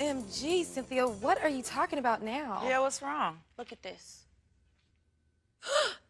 OMG, Cynthia, what are you talking about now? Yeah, what's wrong? Look at this.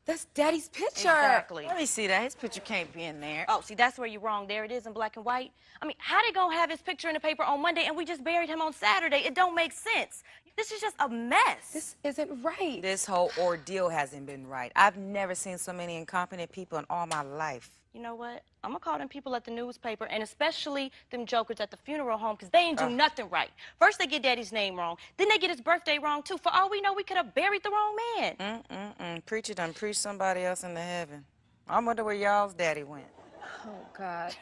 That's Daddy's picture. Exactly. Let me see that. His picture can't be in there. Oh, see, that's where you're wrong. There it is in black and white. I mean, how they gonna have his picture in the paper on Monday and we just buried him on Saturday? It don't make sense. This is just a mess. This isn't right. This whole ordeal hasn't been right. I've never seen so many incompetent people in all my life. You know what? I'm gonna call them people at the newspaper, and especially them jokers at the funeral home, because they ain't do nothing right. First, they get Daddy's name wrong. Then they get his birthday wrong, too. For all we know, we could have buried the wrong man. Preacher done preached somebody else into heaven. I wonder where y'all's daddy went. Oh, God.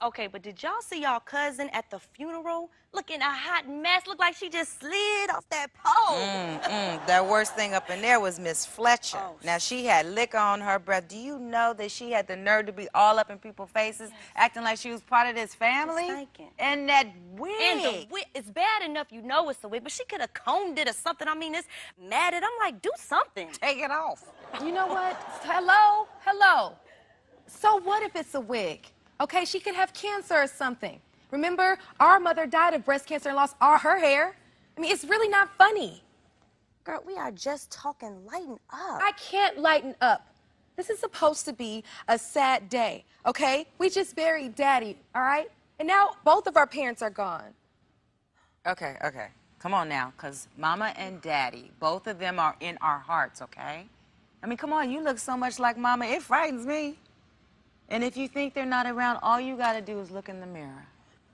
Okay, but did y'all see y'all cousin at the funeral? Looking a hot mess. Looked like she just slid off that pole. That worst thing up in there was Miss Fletcher. Oh. Now, she had liquor on her breath. Do you know that she had the nerve to be all up in people's faces, acting like she was part of this family? Just thinking. And that wig. And the wig, it's bad enough you know it's a wig, but she could have combed it or something. I mean, it's matted. I'm like, do something. Take it off. You know what? Hello? Hello. So what if it's a wig? Okay, she could have cancer or something. Remember, our mother died of breast cancer and lost all her hair. I mean, it's really not funny. Girl, we are just talking. Lighten up. I can't lighten up. This is supposed to be a sad day, okay? We just buried Daddy, all right? And now both of our parents are gone. Okay. Come on now, because Mama and Daddy, both of them are in our hearts, okay? I mean, come on, you look so much like Mama, it frightens me. And if you think they're not around, all you got to do is look in the mirror.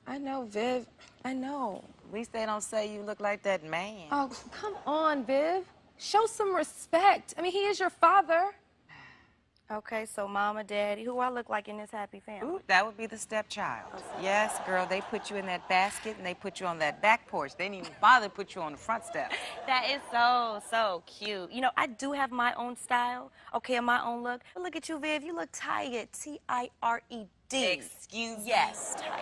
I know, Viv. I know. At least they don't say you look like that man. Oh, come on, Viv. Show some respect. I mean, he is your father. Okay, so Mama, Daddy, who I look like in this happy family? Ooh, that would be the stepchild. Yes, girl, they put you in that basket and they put you on that back porch. They didn't even bother to put you on the front step. That is so cute. You know, I do have my own style, okay, and my own look. But look at you, Viv. You look tired. T-I-R-E-D. Excuse me? Yes, tired.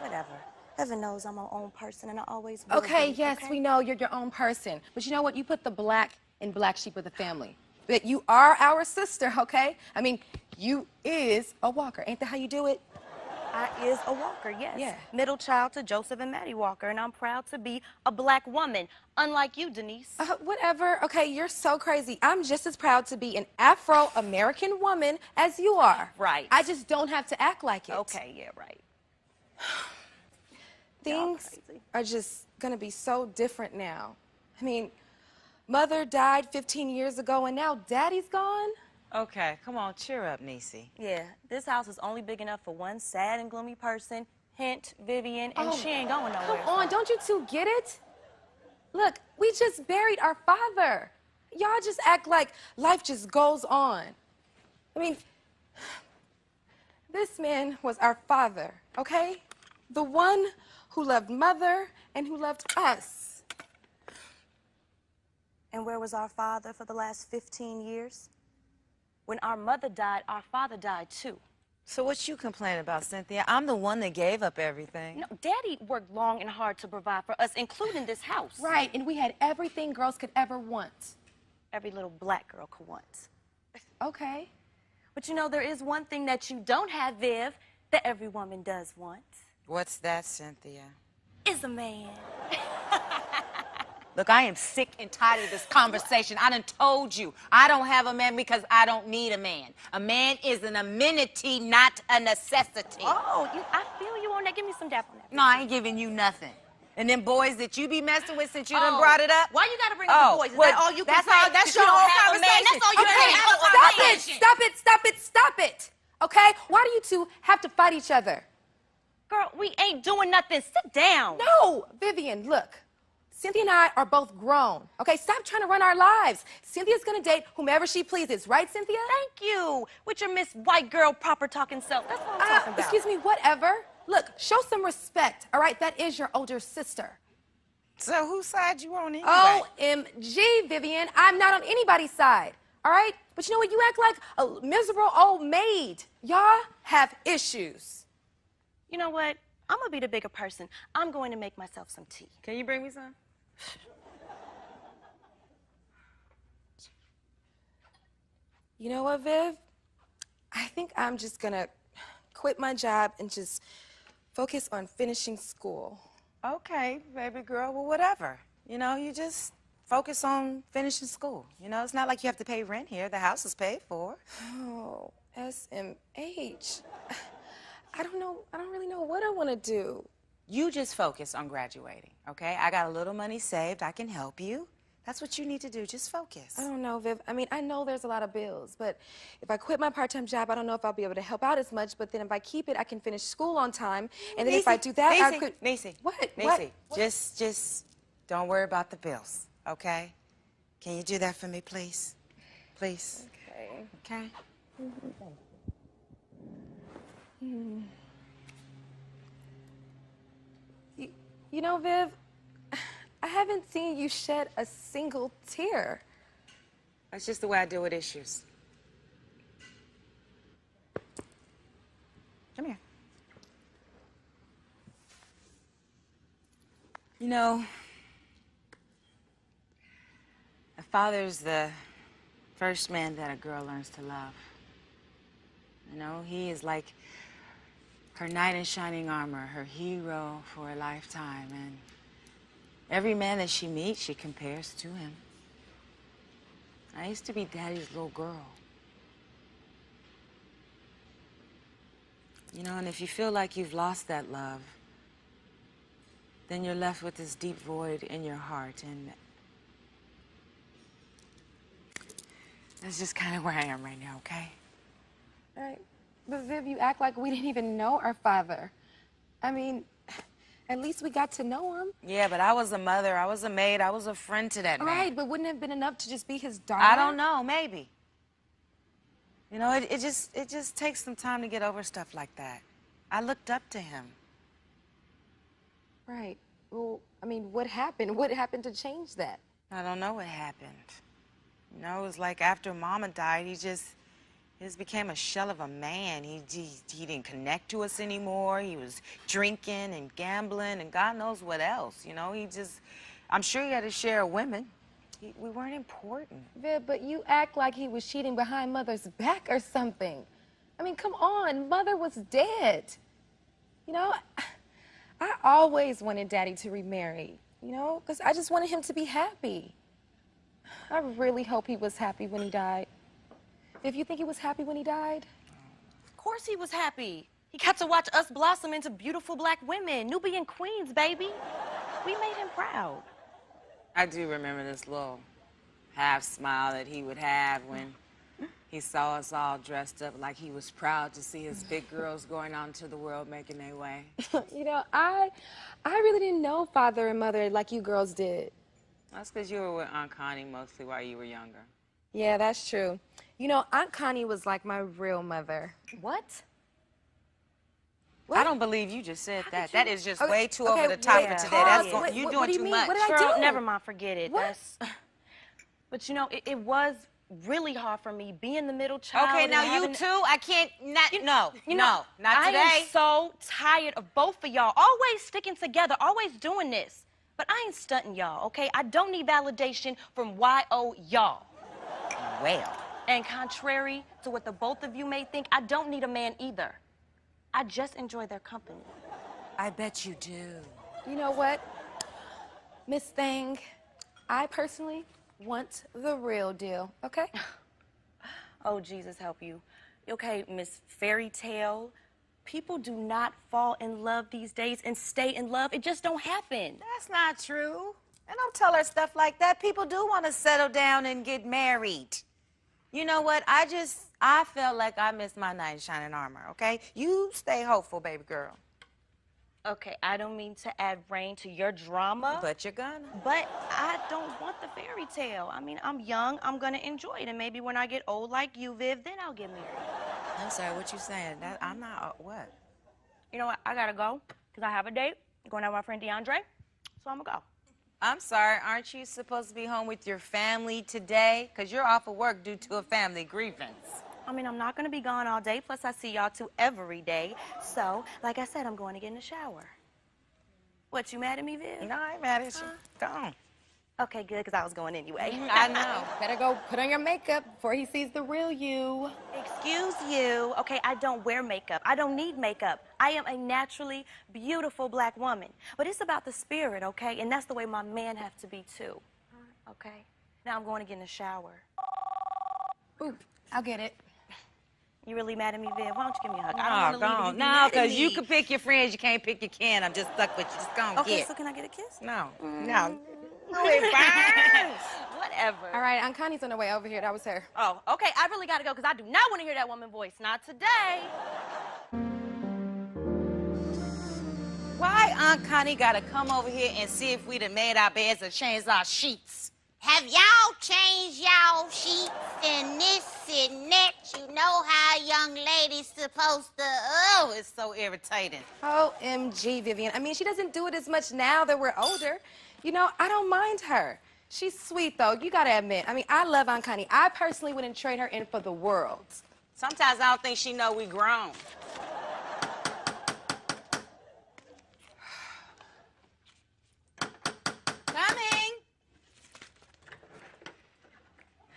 Whatever. Heaven knows I'm my own person, and I always will Okay, be, yes, okay? we know you're your own person. But you know what? You put the black in black sheep of the family. But you are our sister, okay? I mean, you is a Walker. Ain't that how you do it? I is a Walker, yes. Yeah. Middle child to Joseph and Maddie Walker, and I'm proud to be a black woman, unlike you, Denise. Whatever. Okay, you're so crazy. I'm just as proud to be an Afro-American woman as you are. Right. I just don't have to act like it. Okay, yeah, right. Things crazy. are just gonna be so different now. I mean, Mother died 15 years ago, and now Daddy's gone? Okay, come on, cheer up, Niecy. Yeah, this house is only big enough for one sad and gloomy person, hint, Vivian, and she ain't going nowhere. Come on, don't you two get it? Look, we just buried our father. Y'all just act like life just goes on. I mean, this man was our father, okay? The one who loved Mother and who loved us. And where was our father for the last 15 years? When our mother died, our father died too. So what you complaining about, Cynthia? I'm the one that gave up everything. No, Daddy worked long and hard to provide for us, including this house. Right, and we had everything girls could ever want. Every little black girl could want. Okay. But you know, there is one thing that you don't have, Viv, that every woman does want. What's that, Cynthia? Is a man. Look, I am sick and tired of this conversation. I done told you, I don't have a man because I don't need a man. A man is an amenity, not a necessity. Oh, I feel you on that. Give me some dap on that. No, I ain't giving you nothing. And them boys that you be messing with since you done brought it up. Why you gotta bring up the boys? Is that all you can that's say? all. That's You your don't whole have a man. conversation. That's all you Okay, can have. stop it. Okay? Why do you two have to fight each other? Girl, we ain't doing nothing. Sit down. No, Vivian, look. Cynthia and I are both grown. Okay, stop trying to run our lives. Cynthia's gonna date whomever she pleases, right, Cynthia? Thank you. With your Miss White Girl proper talking self. That's what I'm talking about. Excuse me, whatever. Look, show some respect, all right? That is your older sister. So whose side you on anyway? OMG, Vivian, I'm not on anybody's side, all right? But you know what? You act like a miserable old maid. Y'all have issues. You know what? I'm gonna be the bigger person. I'm going to make myself some tea. Can you bring me some? You know what, Viv? I think I'm just gonna quit my job and just focus on finishing school. Okay, baby girl, well, whatever. You know, you just focus on finishing school. You know, it's not like you have to pay rent here. The house is paid for. Oh, SMH. I don't know. I don't really know what I want to do. You just focus on graduating, okay? I got a little money saved. I can help you. That's what you need to do. Just focus. I don't know, Viv. I mean, I know there's a lot of bills, but if I quit my part-time job, I don't know if I'll be able to help out as much. But then if I keep it, I can finish school on time. And then if I do that, I could... Niecy. What? Niecy, What? just don't worry about the bills, okay? Can you do that for me, please? Please. Okay. Okay? You know, Viv, I haven't seen you shed a single tear. That's just the way I deal with issues. Come here. You know, a father's the first man that a girl learns to love. You know, he is like her knight in shining armor, her hero for a lifetime, and every man that she meets, she compares to him. I used to be Daddy's little girl. You know, and if you feel like you've lost that love, then you're left with this deep void in your heart, and that's just kind of where I am right now, okay? All right. But Viv, you act like we didn't even know our father. I mean, at least we got to know him. Yeah, but I was a mother, I was a maid, I was a friend to that man. Right, but wouldn't it have been enough to just be his daughter? I don't know, maybe. You know, it just takes some time to get over stuff like that. I looked up to him. Right. Well, I mean, what happened? What happened to change that? I don't know what happened. You know, it was like after Mama died, he just became a shell of a man. He didn't connect to us anymore. He was drinking and gambling and God knows what else. You know, I'm sure he had his share of women. We weren't important. Viv, but you act like he was cheating behind Mother's back or something. I mean, come on, Mother was dead. You know, I always wanted Daddy to remarry, you know, because I just wanted him to be happy. I really hope he was happy when he died. If you think he was happy when he died? Of course he was happy. He got to watch us blossom into beautiful black women, Nubian queens, baby. We made him proud. I do remember this little half smile that he would have when he saw us all dressed up like he was proud to see his big girls going out into the world making their way. You know, I really didn't know Father and Mother like you girls did. That's because you were with Aunt Connie mostly while you were younger. Yeah, that's true. You know, Aunt Connie was like my real mother. What? I don't believe you just said that. That is just Okay, way too okay, over the top yeah. for today. That's Pause. you're What doing do you too mean? much. What did I Girl, do? never mind, forget it. What? But you know, it was really hard for me being the middle child. Okay, and now you having- too. I can't. Not. No. You know, not today. I am so tired of both of y'all always sticking together, always doing this. But I ain't stunting y'all, okay? I don't need validation from YO y'all. Well. And contrary to what the both of you may think, I don't need a man either. I just enjoy their company. I bet you do. You know what, Miss Thing? I personally want the real deal, okay? Oh, Jesus help you. Okay, Miss Fairy Tale, people do not fall in love these days and stay in love. It just don't happen. That's not true. And don't tell her stuff like that. People do want to settle down and get married. You know what? I felt like I missed my knight in shining armor, okay? You stay hopeful, baby girl. Okay, I don't mean to add rain to your drama. But you're gonna. But I don't want the fairy tale. I mean, I'm young, I'm gonna enjoy it. And maybe when I get old like you, Viv, then I'll get married. I'm sorry, what you saying? I'm not, what? You know what? I gotta go, because I have a date. I'm going out with my friend DeAndre, so I'm gonna go. I'm sorry, aren't you supposed to be home with your family today? Because you're off of work due to a family grievance. I mean, I'm not gonna be gone all day, plus I see y'all two every day. So, like I said, I'm going to get in the shower. What, you mad at me, Viv? No, I ain't mad at you. Go on. Okay, good, because I was going anyway. I know. Better go put on your makeup before he sees the real you. Excuse you. Okay, I don't wear makeup. I don't need makeup. I am a naturally beautiful black woman. But it's about the spirit, okay? And that's the way my man have to be, too. Okay? Now I'm going to get in the shower. Ooh, I'll get it. You really mad at me, Viv? Why don't you give me a hug? I Oh, don't want to leave go you on. be No, mad at because you me. can pick your friends. You can't pick your can. I'm just stuck with you. Just go and Okay, get. so can I get a kiss? No. No. No, it burns. Whatever. All right, Aunt Connie's on her way over here. That was her. Oh, okay. I really got to go because I do not want to hear that woman voice. Not today. Why Aunt Connie got to come over here and see if we done made our beds or changed our sheets? Have y'all changed y'all sheets and this and that? You know how young ladies supposed to. Oh, it's so irritating. OMG, Vivian. I mean, she doesn't do it as much now that we're older. You know, I don't mind her. She's sweet, though. You gotta admit. I mean, I love Aunt Connie. I personally wouldn't trade her in for the world. Sometimes I don't think she know we grown. Coming.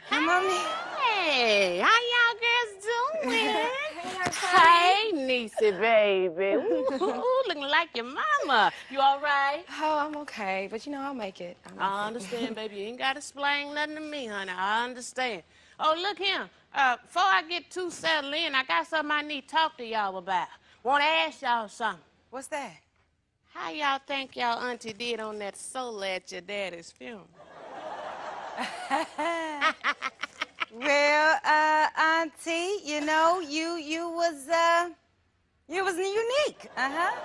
Come on in. Hey, how y'all girls doing? Hey, Niecy, baby. Ooh, looking like your mama. You all right? Oh, I'm okay. But, you know, I'll make it. I understand, baby. You ain't got to explain nothing to me, honey. I understand. Oh, look here. Before I get too settled in, I got something I need to talk to y'all about. Want to ask y'all something. What's that? How y'all think y'all auntie did on that solo at your daddy's funeral? Well, Auntie, you know, you was unique.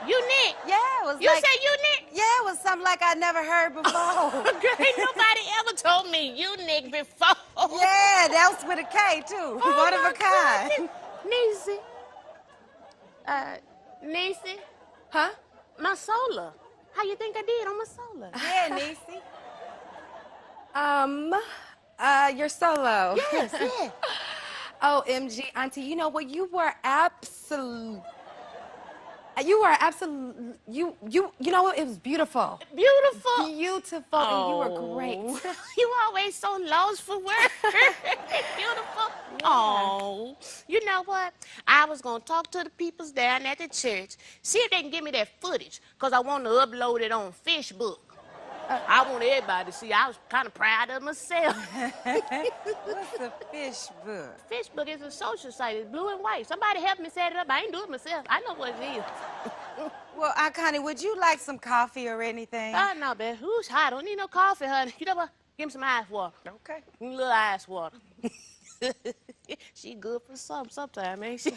Unique. Yeah, it was You like, say unique? yeah, it was something like I never heard before. Girl, ain't nobody ever told me unique before. Yeah, that was with a K too. One of a kind. Niecy. Niecy, Huh? my solar. How you think I did on my solar? Yeah, Niecy. You're solo. Yes, yeah. OMG, Auntie, you know what? You were absolute. You know what? It was beautiful. Beautiful. Beautiful, and you were great. You always so lost for words. Beautiful. Oh, you know what? I was going to talk to the peoples down at the church, see if they can give me that footage, because I want to upload it on Facebook. I want everybody to see. I was kind of proud of myself. What's a fish book? Facebook is a social site. It's blue and white. Somebody help me set it up. I ain't do it myself. I know what it is. Well, Aunt Connie, would you like some coffee or anything? Oh, no, babe. Who's hot? I don't need no coffee, honey. You know what? Give me some ice water. Okay. A little ice water. She good for sometime, ain't she?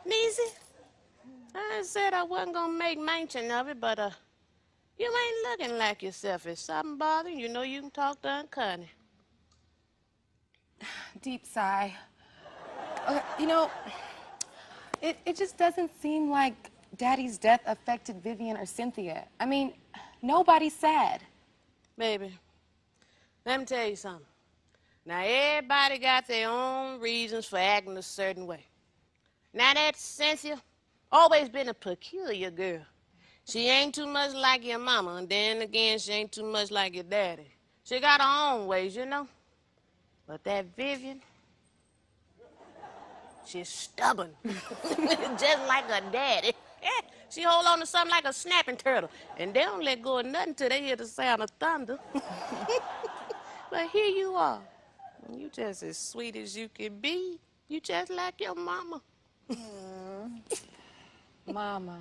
Niecy, I said I wasn't gonna make mention of it, but you ain't looking like yourself. If something bothering you, know you can talk to Aunt Connie. Deep sigh. You know, it just doesn't seem like Daddy's death affected Vivian or Cynthia. I mean, nobody's sad. Baby, let me tell you something. Now, everybody got their own reasons for acting a certain way. Now, that Cynthia, always been a peculiar girl. She ain't too much like your mama, and then again, she ain't too much like your daddy. She got her own ways, you know? But that Vivian, she's stubborn, just like her daddy. She hold on to something like a snapping turtle, and they don't let go of nothing till they hear the sound of thunder. But here you are. You just as sweet as you can be. You just like your mama. Mama.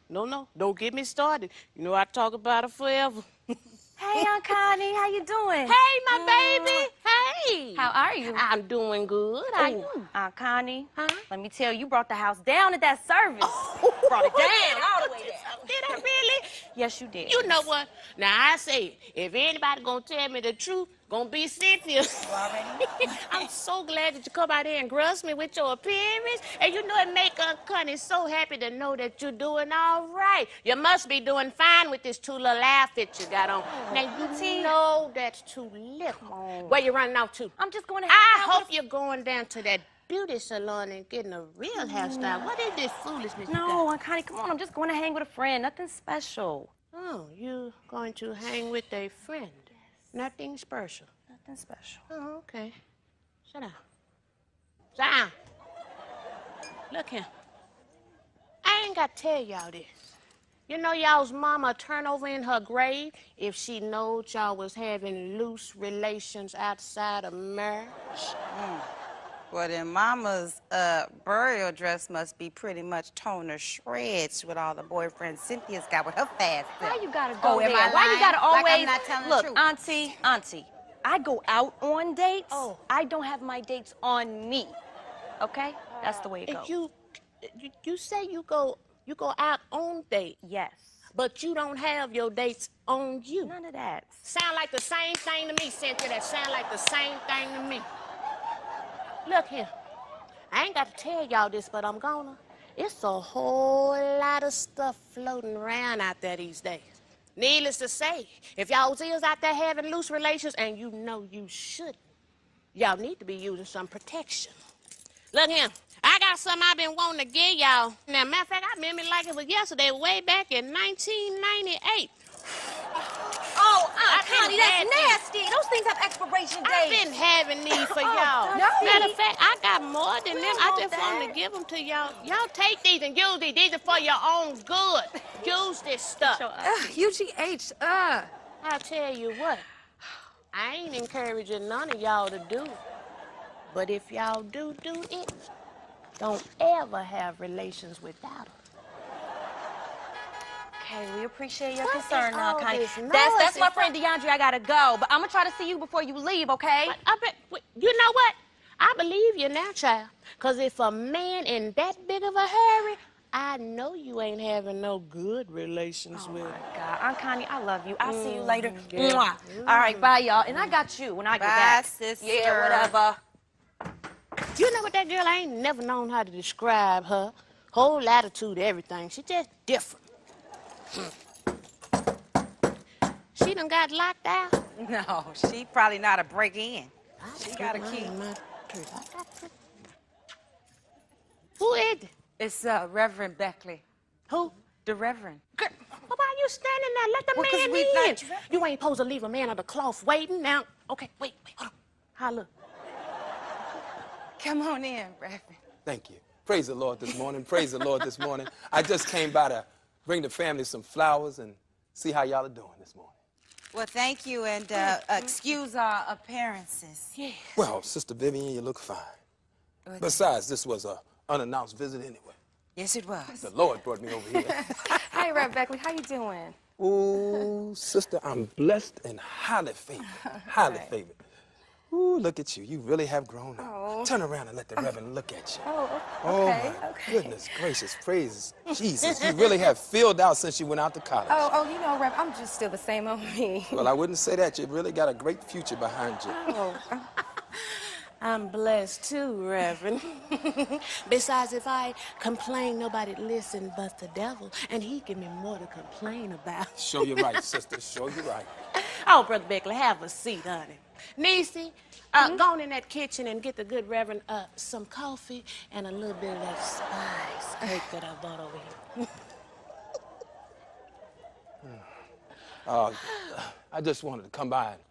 No. Don't get me started. You know I talk about her forever. Hey, Aunt Connie, how you doing? Hey, my baby. Hey. How are you? I'm doing good. How you? Aunt Connie, Huh? let me tell you, you brought the house down at that service. Brought it down all the way down. Did I really? Yes, you did. You know what? Now, I say, if anybody gonna tell me the truth, gonna be Cynthia. I'm so glad that you come out here and grace me with your appearance. And you know it make Aunt Connie so happy to know that you're doing all right. You must be doing fine with this two little outfit you got on. Now, you know that's too little. Where you running out to? I'm just going to I hang out hope you're going down to that beauty salon and getting a real hairstyle. What is this foolishness you No, got? Aunt Connie, come on. I'm just going to hang with a friend. Nothing special. Oh, you going to hang with a friend? Nothing special. Nothing special. Oh, okay. Sit down. Sit down. Look here. I ain't got to tell y'all this. You know y'all's mama turn over in her grave if she knowed y'all was having loose relations outside of marriage? Well, then Mama's burial dress must be pretty much torn to shreds with all the boyfriends Cynthia's got with her fast self. Why you gotta go am there? I Why you lying? gotta always Like I'm not telling the look, truth. auntie? I go out on dates. Oh. I don't have my dates on me. Okay? That's the way it goes. You say you go out on dates, Yes. but you don't have your dates on you. None of that. Sound like the same thing to me, Cynthia. That sound like the same thing to me. Look here. I ain't got to tell y'all this, but I'm gonna. It's a whole lot of stuff floating around out there these days. Needless to say, if y'all is out there having loose relations and you know you shouldn't, y'all need to be using some protection. Look here. I got something I've been wanting to give y'all. Now, matter of fact, I remember it like it was yesterday, way back in 1998. Oh, Aunt I've been Connie, that's having- nasty. Those things have expiration dates. I've been having these for y'all. no. Matter of fact, I got more than them. don't I want just that. wanted to give them to y'all. Y'all take these and use these. These are for your own good. Use this stuff. UGH, I'll tell you what. I ain't encouraging none of y'all to do it. But if y'all do it, don't ever have relations without them. Okay, we appreciate your What concern is now, all Connie. this That's my noise? friend DeAndre. I gotta go, but I'm gonna try to see you before you leave, okay? I bet, you know what? I believe you now, child. Because if a man in that big of a hurry, I know you ain't having no good relations with him. My God, Aunt Connie, I love you. I'll see you later. yeah. Mwah. All right, bye, y'all. And I got you when I get Bye, back. sister. Yeah, whatever. You know what, that girl, I ain't never known how to describe her. Whole attitude, everything. She just different. She done got locked out. No, she probably not a break in. She got a key. Who is it? It's Reverend Beckley. Who? The Reverend. Girl, well, why you standing there? Let the Well, 'cause man we in. not dressed. You ain't supposed to leave a man on the cloth waiting. Now, okay, wait, hold on. Holla. Come on in, Reverend. Thank you. Praise the Lord this morning. Praise the Lord this morning. I just came by to bring the family some flowers and see how y'all are doing this morning. Well, thank you, and excuse our appearances. Yeah. Well, Sister Vivian, you look fine. Besides, this was an unannounced visit anyway. Yes, it was. The Lord brought me over here. Hey, Rev Beckley, how you doing? Ooh, sister, I'm blessed and highly favored. Highly favored. Ooh, look at you. You really have grown up. Oh. Turn around and let the Reverend look at you. Oh, Oh, okay, my okay. goodness gracious. Praise Jesus. You really have filled out since you went out to college. Oh, you know, Rev, I'm just still the same old me. Well, I wouldn't say that. You really got a great future behind you. Oh, I'm blessed too, Reverend. Besides, if I complain, nobody listen but the devil, and he give me more to complain about. Show you right, sister. Show you right. Oh, Brother Beckley, have a seat, honey. Niecy, go on in that kitchen and get the good Reverend some coffee and a little bit of that spice cake that I bought over here. I just wanted to come by and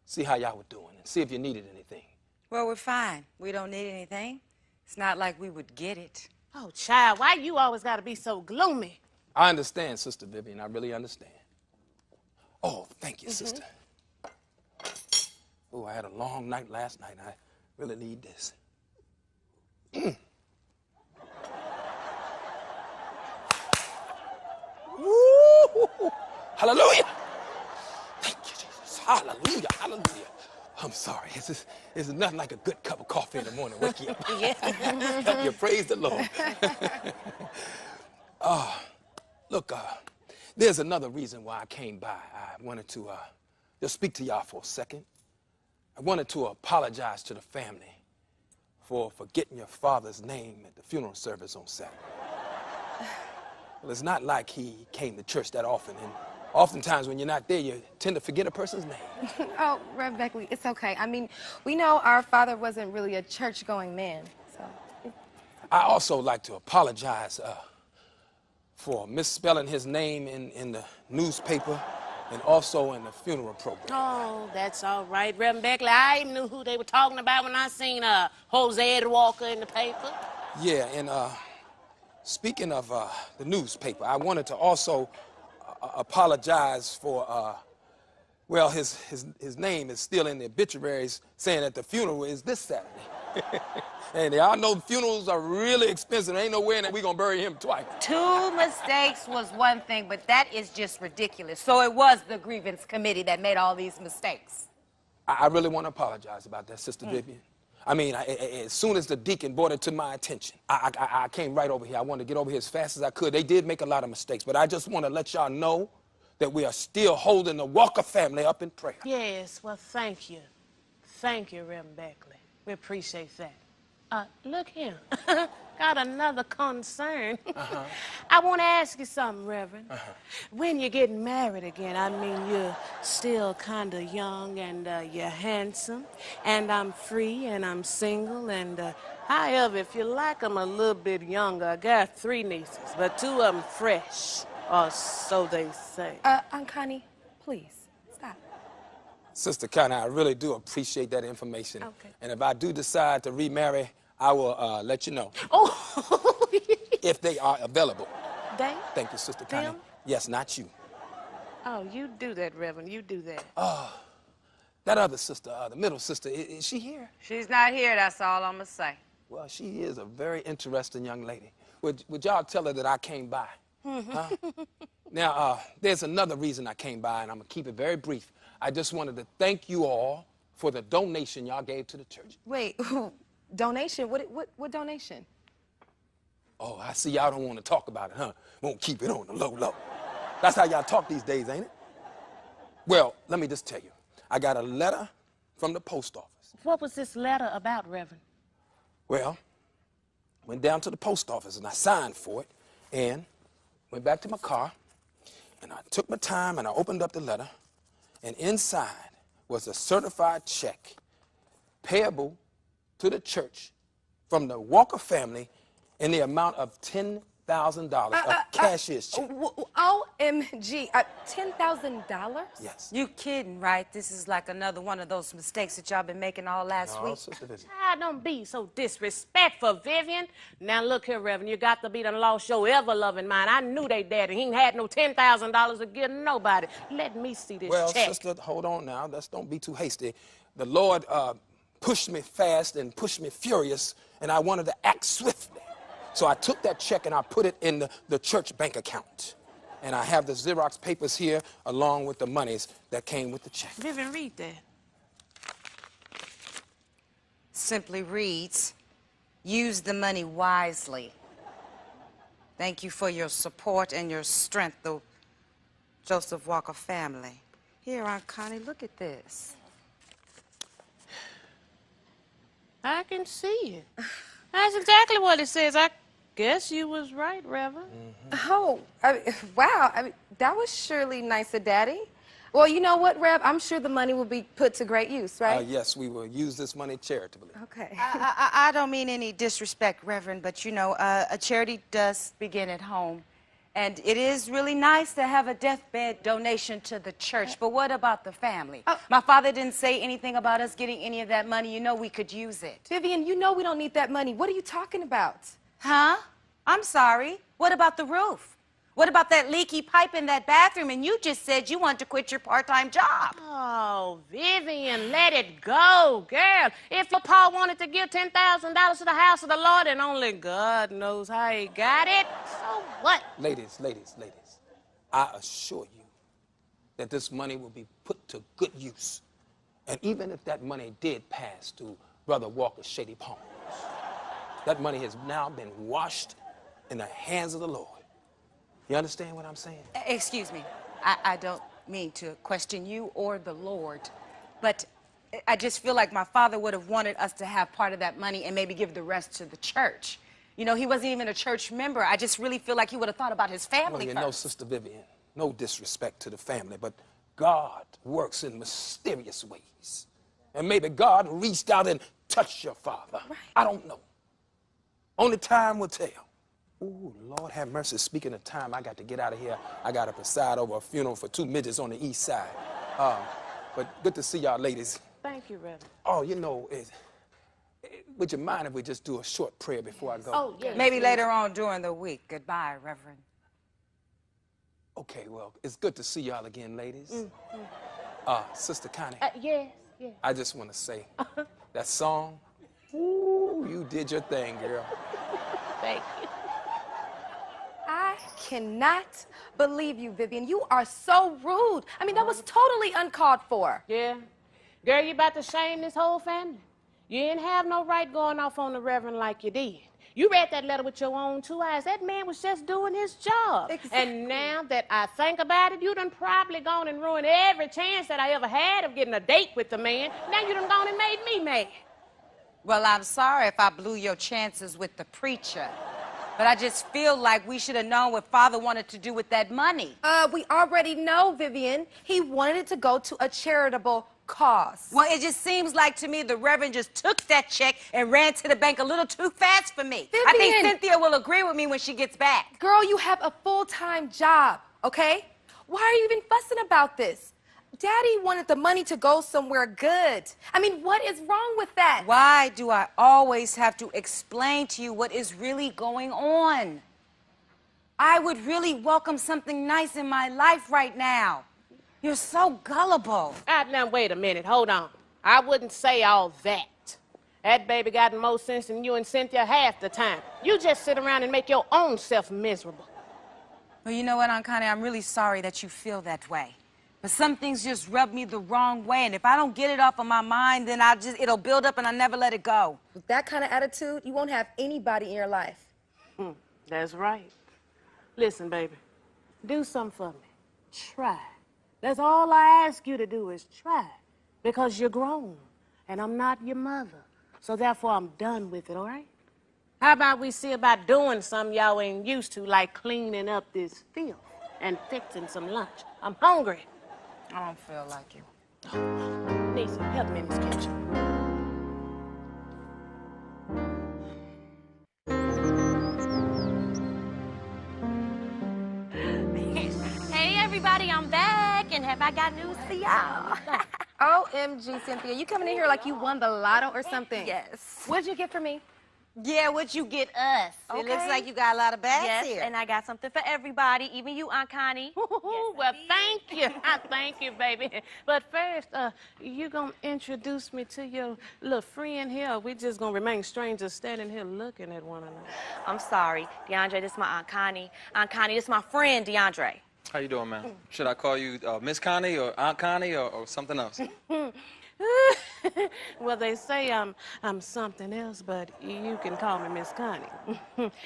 see how y'all were doing and see if you needed anything. Well, we're fine. We don't need anything. It's not like we would get it. Oh, child, why you always got to be so gloomy? I understand, Sister Vivian. I really understand. Oh, thank you, sister. Oh, I had a long night last night. I really need this. Woo! Hallelujah! Thank you, Jesus. Hallelujah, hallelujah. I'm sorry. It's nothing like a good cup of coffee in the morning. Wake you up. Help you praise the Lord. Look, there's another reason why I came by. I wanted to just speak to y'all for a second. I wanted to apologize to the family for forgetting your father's name at the funeral service on Saturday. Well, it's not like he came to church that often, and oftentimes when you're not there, you tend to forget a person's name. oh, Rev Beckley, it's okay. I mean, we know our father wasn't really a church-going man, so. I also like to apologize for misspelling his name in the newspaper and also in the funeral program. Oh, that's all right, Reverend Beckley. I even knew who they were talking about when I seen Jose Ed Walker in the paper. Yeah, and speaking of the newspaper, I wanted to also apologize for, well, his name is still in the obituaries saying that the funeral is this Saturday. And y'all know funerals are really expensive. There ain't no way that we're gonna bury him twice. 2 mistakes was one thing, but that is just ridiculous. So it was the grievance committee that made all these mistakes. I really want to apologize about that, Sister Vivian. I mean, as soon as the deacon brought it to my attention, I came right over here. I wanted to get over here as fast as I could. They did make a lot of mistakes, but I just want to let y'all know that we are still holding the Walker family up in prayer. Yes, well, thank you. Thank you, Reverend Beckley. We appreciate that. Look here. Got another concern. I want to ask you something, Reverend. When you're getting married again, I mean, you're still kind of young and you're handsome, and I'm free and I'm single, and however, if you like them a little bit younger, I got 3 nieces, but 2 of them fresh, or so they say. Aunt Connie, please, stop. Sister Connie, I really do appreciate that information. Okay. And if I do decide to remarry, I will let you know. Oh, If they are available. they? Thank you, Sister Connie. Them? Yes, not you. Oh, you do that, Reverend, you do that. That other sister, the middle sister, is she here? She's not here, that's all I'm gonna say. Well, she is a very interesting young lady. Would y'all tell her that I came by? Huh? Now, there's another reason I came by, and I'm gonna keep it very brief. I just wanted to thank you all for the donation y'all gave to the church. Wait, donation? What donation? Oh, I see y'all don't want to talk about it, huh? Won't keep it on the low. That's how y'all talk these days, ain't it? Well, let me just tell you. I got a letter from the post office. What was this letter about, Reverend? Well, went down to the post office and I signed for it and went back to my car and I took my time and I opened up the letter and inside was a certified check payable to the church from the Walker family in the amount of $10,000, a cashier's check. OMG, $10,000? Yes. You kidding, right? This is like another one of those mistakes that y'all been making all last No, week. Sister Vivian. Don't be so disrespectful, Vivian. Now, look here, Reverend, you got to be the lost your ever-loving mind. I knew they daddy. He ain't had no $10,000 to give nobody. Let me see this Well, check. sister, hold on now. Don't be too hasty. The Lord pushed me fast and pushed me furious, and I wanted to act swiftly. So I took that check and I put it in the church bank account. And I have the Xerox papers here along with the monies that came with the check. Vivian, read that. Simply reads, use the money wisely. Thank you for your support and your strength, the Joseph Walker family. Here, Aunt Connie, look at this. I can see it. That's exactly what it says. I guess you was right, Reverend. Oh, wow. That was surely nice of Daddy. Well, you know what, Rev? I'm sure the money will be put to great use, right? Yes, we will use this money charitably. Okay. I don't mean any disrespect, Reverend, but you know, a charity does begin at home. And it is really nice to have a deathbed donation to the church. But what about the family? My father didn't say anything about us getting any of that money. You know we could use it. Vivian, you know we don't need that money. What are you talking about? Huh? I'm sorry. What about the roof? What about that leaky pipe in that bathroom? And you just said you wanted to quit your part-time job. Oh, Vivian, let it go, girl. If your pa wanted to give $10,000 to the house of the Lord, and only God knows how he got it, so what? Ladies, I assure you that this money will be put to good use. And even if that money did pass to Brother Walker's shady palms, that money has now been washed in the hands of the Lord. You understand what I'm saying? Excuse me. I don't mean to question you or the Lord, but I just feel like my father would have wanted us to have part of that money and maybe give the rest to the church. You know, he wasn't even a church member. I just really feel like he would have thought about his family Well, you first. know, Sister Vivian, no disrespect to the family, but God works in mysterious ways. And maybe God reached out and touched your father. Right. I don't know. Only time will tell. Ooh, Lord have mercy. Speaking of time, I got to get out of here. I got to preside over a funeral for 2 midgets on the east side. But good to see y'all ladies. Thank you, Reverend. Oh, you know, would you mind if we just do a short prayer before I go? Oh, yes. Maybe later on during the week. Goodbye, Reverend. Okay, well, it's good to see y'all again, ladies. Sister Connie. Yes, yes. I just want to say, that song, ooh, you did your thing, girl. Thank you. I cannot believe you, Vivian. You are so rude. I mean, that was totally uncalled for. Yeah. Girl, you about to shame this whole family. You didn't have no right going off on the Reverend like you did. You read that letter with your own 2 eyes. That man was just doing his job. Exactly. And now that I think about it, you done probably gone and ruined every chance that I ever had of getting a date with the man. Now you done gone and made me mad. Well, I'm sorry if I blew your chances with the preacher. But I just feel like we should have known what Father wanted to do with that money. We already know, Vivian. He wanted it to go to a charitable cause. Well, it just seems like to me the Reverend just took that check and ran to the bank a little too fast for me. I think Vivian! Cynthia will agree with me when she gets back. Girl, you have a full-time job, okay? Why are you even fussing about this? Daddy wanted the money to go somewhere good. I mean, what is wrong with that? Why do I always have to explain to you what is really going on? I would really welcome something nice in my life right now. You're so gullible. Now, wait a minute. Hold on. I wouldn't say all that. That baby got more sense than you and Cynthia half the time. You just sit around and make your own self miserable. Well, you know what, Aunt Connie? I'm really sorry that you feel that way. But some things just rub me the wrong way, and if I don't get it off of my mind, then it'll build up and I never let it go. With that kind of attitude, you won't have anybody in your life. That's right. Listen, baby, do something for me. Try. That's all I ask you to do is try. Because you're grown, and I'm not your mother. So therefore, I'm done with it, all right? How about we see about doing something y'all ain't used to, like cleaning up this filth and fixing some lunch? I'm hungry. I don't feel like you. Nisa, help me in this kitchen. Hey, everybody, I'm back, and have I got news for y'all? OMG, Cynthia, you coming in here like you won the lotto or something? Yes. What'd you get for me? Yeah, what'd you get us? It looks Okay. like you got a lot of bags Yes, here. and I got something for everybody, even you, Aunt Connie. Well, thank you. Thank you, baby. But first, you gonna introduce me to your little friend here, or we just gonna remain strangers standing here looking at one another? I'm sorry, DeAndre, this is my Aunt Connie. Aunt Connie, this is my friend, DeAndre. How you doing, man? Should I call you Miss Connie or Aunt Connie or something else? Well, they say I'm something else, but you can call me Miss Connie.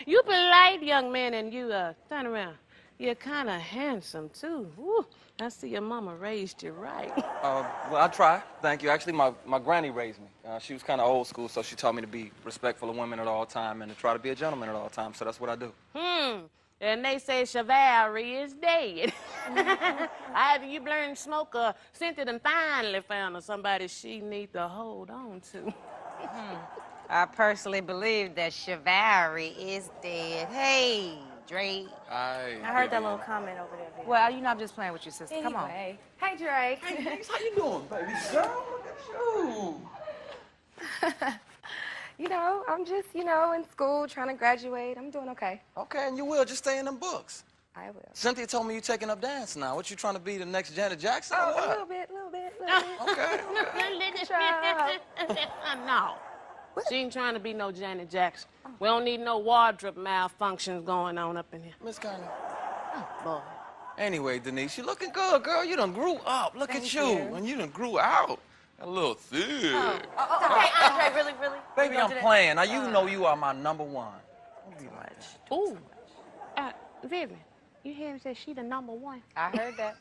You polite young man, and you turn around. You're kind of handsome too. Woo, I see your mama raised you right. Well, I try. Thank you. Actually, my granny raised me. She was kind of old school, so she taught me to be respectful of women at all time and to try to be a gentleman at all times. So that's what I do. And they say chivalry is dead. Either you learn to smoke or Cynthia done finally found her somebody she need to hold on to. I personally believe that chivalry is dead. Hey, Drake. I heard that little comment over there. Viv. Well, you know, I'm just playing with you, sister. Come on. Anyway. Hey, Drake. Hey, how you doing, baby girl? Look at you. You know, I'm just, in school trying to graduate. I'm doing okay. Okay, and you will. Just stay in them books. I will. Cynthia told me you taking up dance now. What, you trying to be the next Janet Jackson or Oh, a what? little bit. Okay. No. She ain't trying to be no Janet Jackson. We don't need no wardrobe malfunctions going on up in here. Miss Connie. Boy. Anyway, Denise, you looking good, girl. You done grew up. Look at you. And you done grew out. A little thick. Okay, Andre, really? Baby, You gonna I'm do that? playing. Now, you know you are my number one. Ooh. Vivian, you hear him say she the number one? I heard that.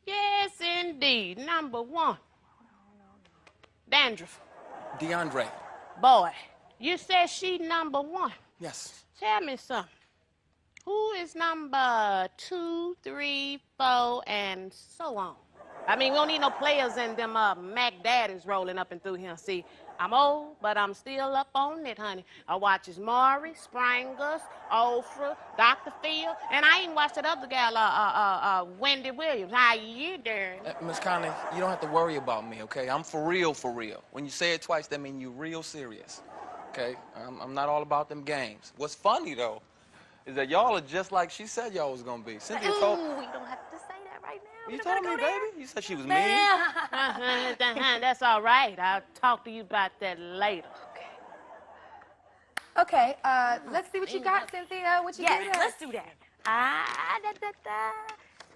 Yes, indeed. Number one. Dandruff. DeAndre. Boy, you said she number one. Yes. Tell me something. Who is number 2, 3, 4, and so on? I mean, we don't need no players and them Mac Daddies rolling up and through here. See, I'm old, but I'm still up on it, honey. I watches Maury, Sprangers, Ofra, Dr. Phil, and I even watched that other gal, Wendy Williams. How you doing? Miss Connie, you don't have to worry about me, okay? I'm for real, for real. When you say it twice, that means you're real serious, okay? I'm not all about them games. What's funny, though, is that y'all are just like she said y'all was gonna be. Cynthia told... Ooh, we don't have to say that right now. You told me, baby. You said she was mean. That's all right. I'll talk to you about that later. Okay, let's see what you got, Cynthia. What you Yes, got? let's do that.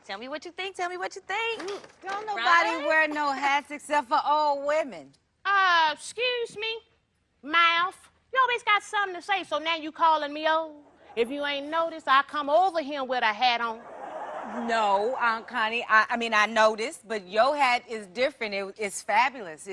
Tell me what you think. Tell me what you think. Don't nobody Right? wear no hats except for old women. Excuse me, mouth. You always got something to say, so now you calling me old? If you ain't noticed, I come over here with a hat on. No, Aunt Connie. I mean, I noticed, but your hat is different. It's fabulous.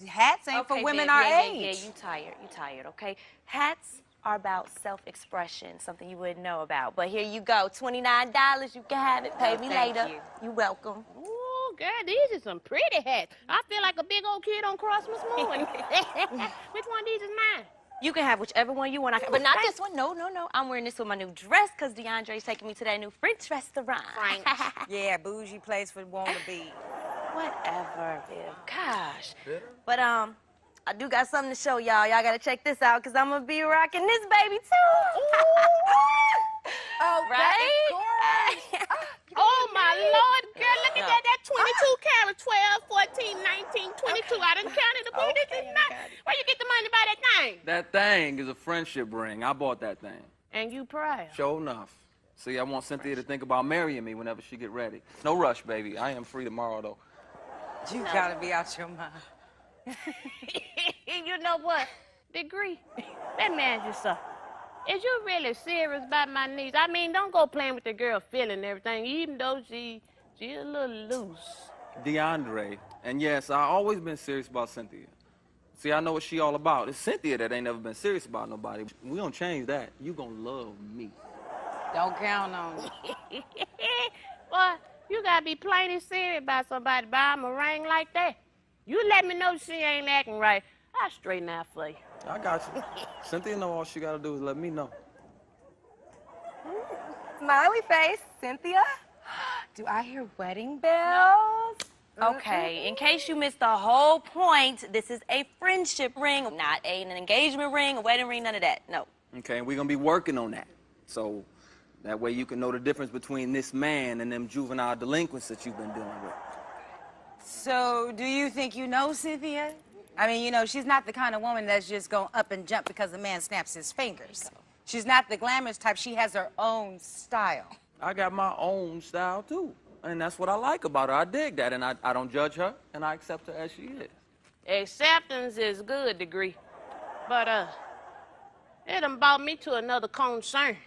Hats ain't for women babe, our yeah, age. Yeah, you tired, okay? Hats are about self-expression, something you wouldn't know about. But here you go, $29, you can have it. Pay me thank later. you. You're welcome. Ooh, girl, these are some pretty hats. I feel like a big old kid on Christmas morning. Which one of these is mine? You can have whichever one you want, but not this one. No. I'm wearing this with my new dress because DeAndre's taking me to that new French restaurant. French. Yeah, bougie place for wannabe. Whatever, Bill. Gosh. But, I do got something to show y'all. Y'all gotta check this out because I'm gonna be rocking this baby, too. Oh, Right? that is gorgeous. Oh, my Lord, girl, look at that. That's 22 carats, 12, 14, 19, 22. I done counted the boy. This is not. Where you get the money to buy that thing? That thing is a friendship ring. I bought that thing. And you proud. Sure enough. See, I want Cynthia to think about marrying me whenever she get ready. No rush, baby. I am free tomorrow, though. You gotta be out your mind. You know what? Degree. Let me ask you something. Is you really serious about my niece? I mean, don't go playing with the girl feeling and everything, even though she a little loose. DeAndre, and yes, I always been serious about Cynthia. See, I know what she all about. It's Cynthia that ain't never been serious about nobody. We don't change that. You gonna love me. Don't count on it. Boy, you gotta be plain and serious about somebody buying a ring like that. You let me know she ain't acting right. I'll straighten out for you. I got you. Cynthia know all she gotta do is let me know. Smiley face, Cynthia. Do I hear wedding bells? Okay, in case you missed the whole point, this is a friendship ring, not an engagement ring, a wedding ring, none of that. No. Okay, and we're gonna be working on that. So that way you can know the difference between this man and them juvenile delinquents that you've been dealing with. So, do you think you know Cynthia? I mean, you know, she's not the kind of woman that's just going up and jump because a man snaps his fingers. She's not the glamorous type. She has her own style. I got my own style, too. And that's what I like about her. I dig that, and I don't judge her, and I accept her as she is. Acceptance is good, Degree. But, it done brought me to another concern.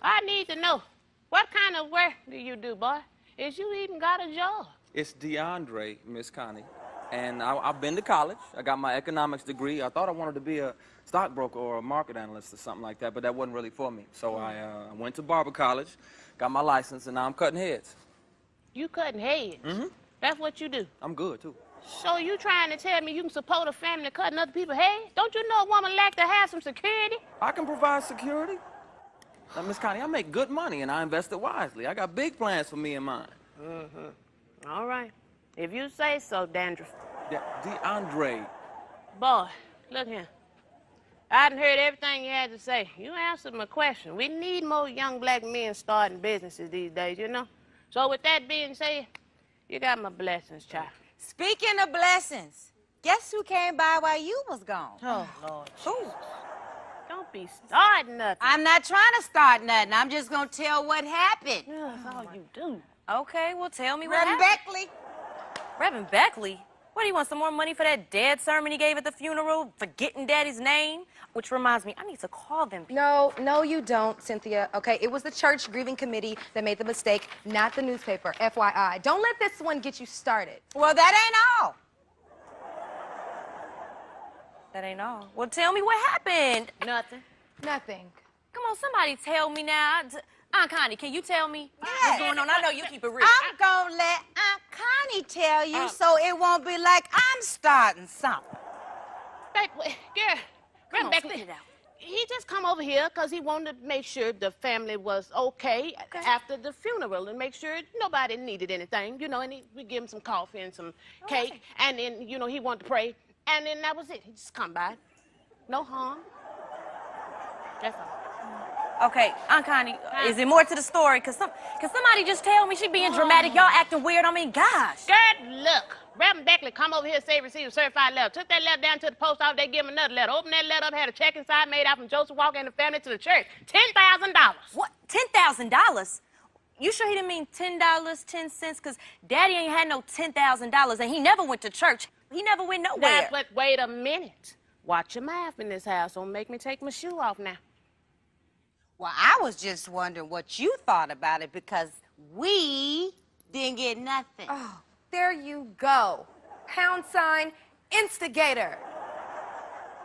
I need to know, what kind of work do you do, boy? Is you even got a job? It's DeAndre, Miss Connie. And I've been to college. I got my economics degree. I thought I wanted to be a stockbroker or a market analyst or something like that, but that wasn't really for me. So I went to barber college, got my license, and now I'm cutting heads. You cutting heads? Mm-hmm. That's what you do? I'm good, too. So you trying to tell me you can support a family cutting other people's heads? Don't you know a woman like to have some security? I can provide security. Now, Miss Connie, I make good money, and I invest it wisely. I got big plans for me and mine. Mm-hmm. All right. If you say so, Dandruff. Yeah, DeAndre. Boy, look here. I done heard everything you had to say. You answered my question. We need more young black men starting businesses these days, you know? So with that being said, you got my blessings, child. Speaking of blessings, guess who came by while you was gone? Oh, Lord. Who? Don't be starting nothing. I'm not trying to start nothing. I'm just going to tell what happened. Yeah, that's all you do. Okay, well, tell me what Reverend happened. Beckley. Reverend Beckley? What, do you want some more money for that dead sermon he gave at the funeral, forgetting Daddy's name? Which reminds me, I need to call them. No, you don't, Cynthia. Okay, it was the church grieving committee that made the mistake, not the newspaper, FYI. Don't let this one get you started. Well, that ain't all. That ain't all. Well, tell me what happened. Nothing. Nothing. Come on, somebody tell me now. Aunt Connie, can you tell me Yeah. what's going on? I know you keep it real. I'm going to let Aunt Connie tell you so it won't be like I'm starting something. Baby, girl, Come on, Rebecca, spit it out. he just come over here because he wanted to make sure the family was okay after the funeral and make sure nobody needed anything, you know, and we give him some coffee and some cake, and then, you know, he wanted to pray, and then that was it. He just come by. No harm. That's all. Okay, Aunt Connie, is there more to the story? Cause somebody just tell me she being dramatic. Y'all acting weird. I mean, gosh. Girl, look. Reverend Beckley come over here, say receive a certified letter. Took that letter down to the post office, they give him another letter. Opened that letter up, had a check inside made out from Joseph Walker and the family to the church. $10,000. What? $10,000? You sure he didn't mean $10, 10 cents? Cause Daddy ain't had no $10,000 and he never went to church. He never went nowhere. Now, but wait a minute. Watch your mouth in this house. Don't make me take my shoe off now. Well, I was just wondering what you thought about it because we didn't get nothing. Oh, there you go. # instigator.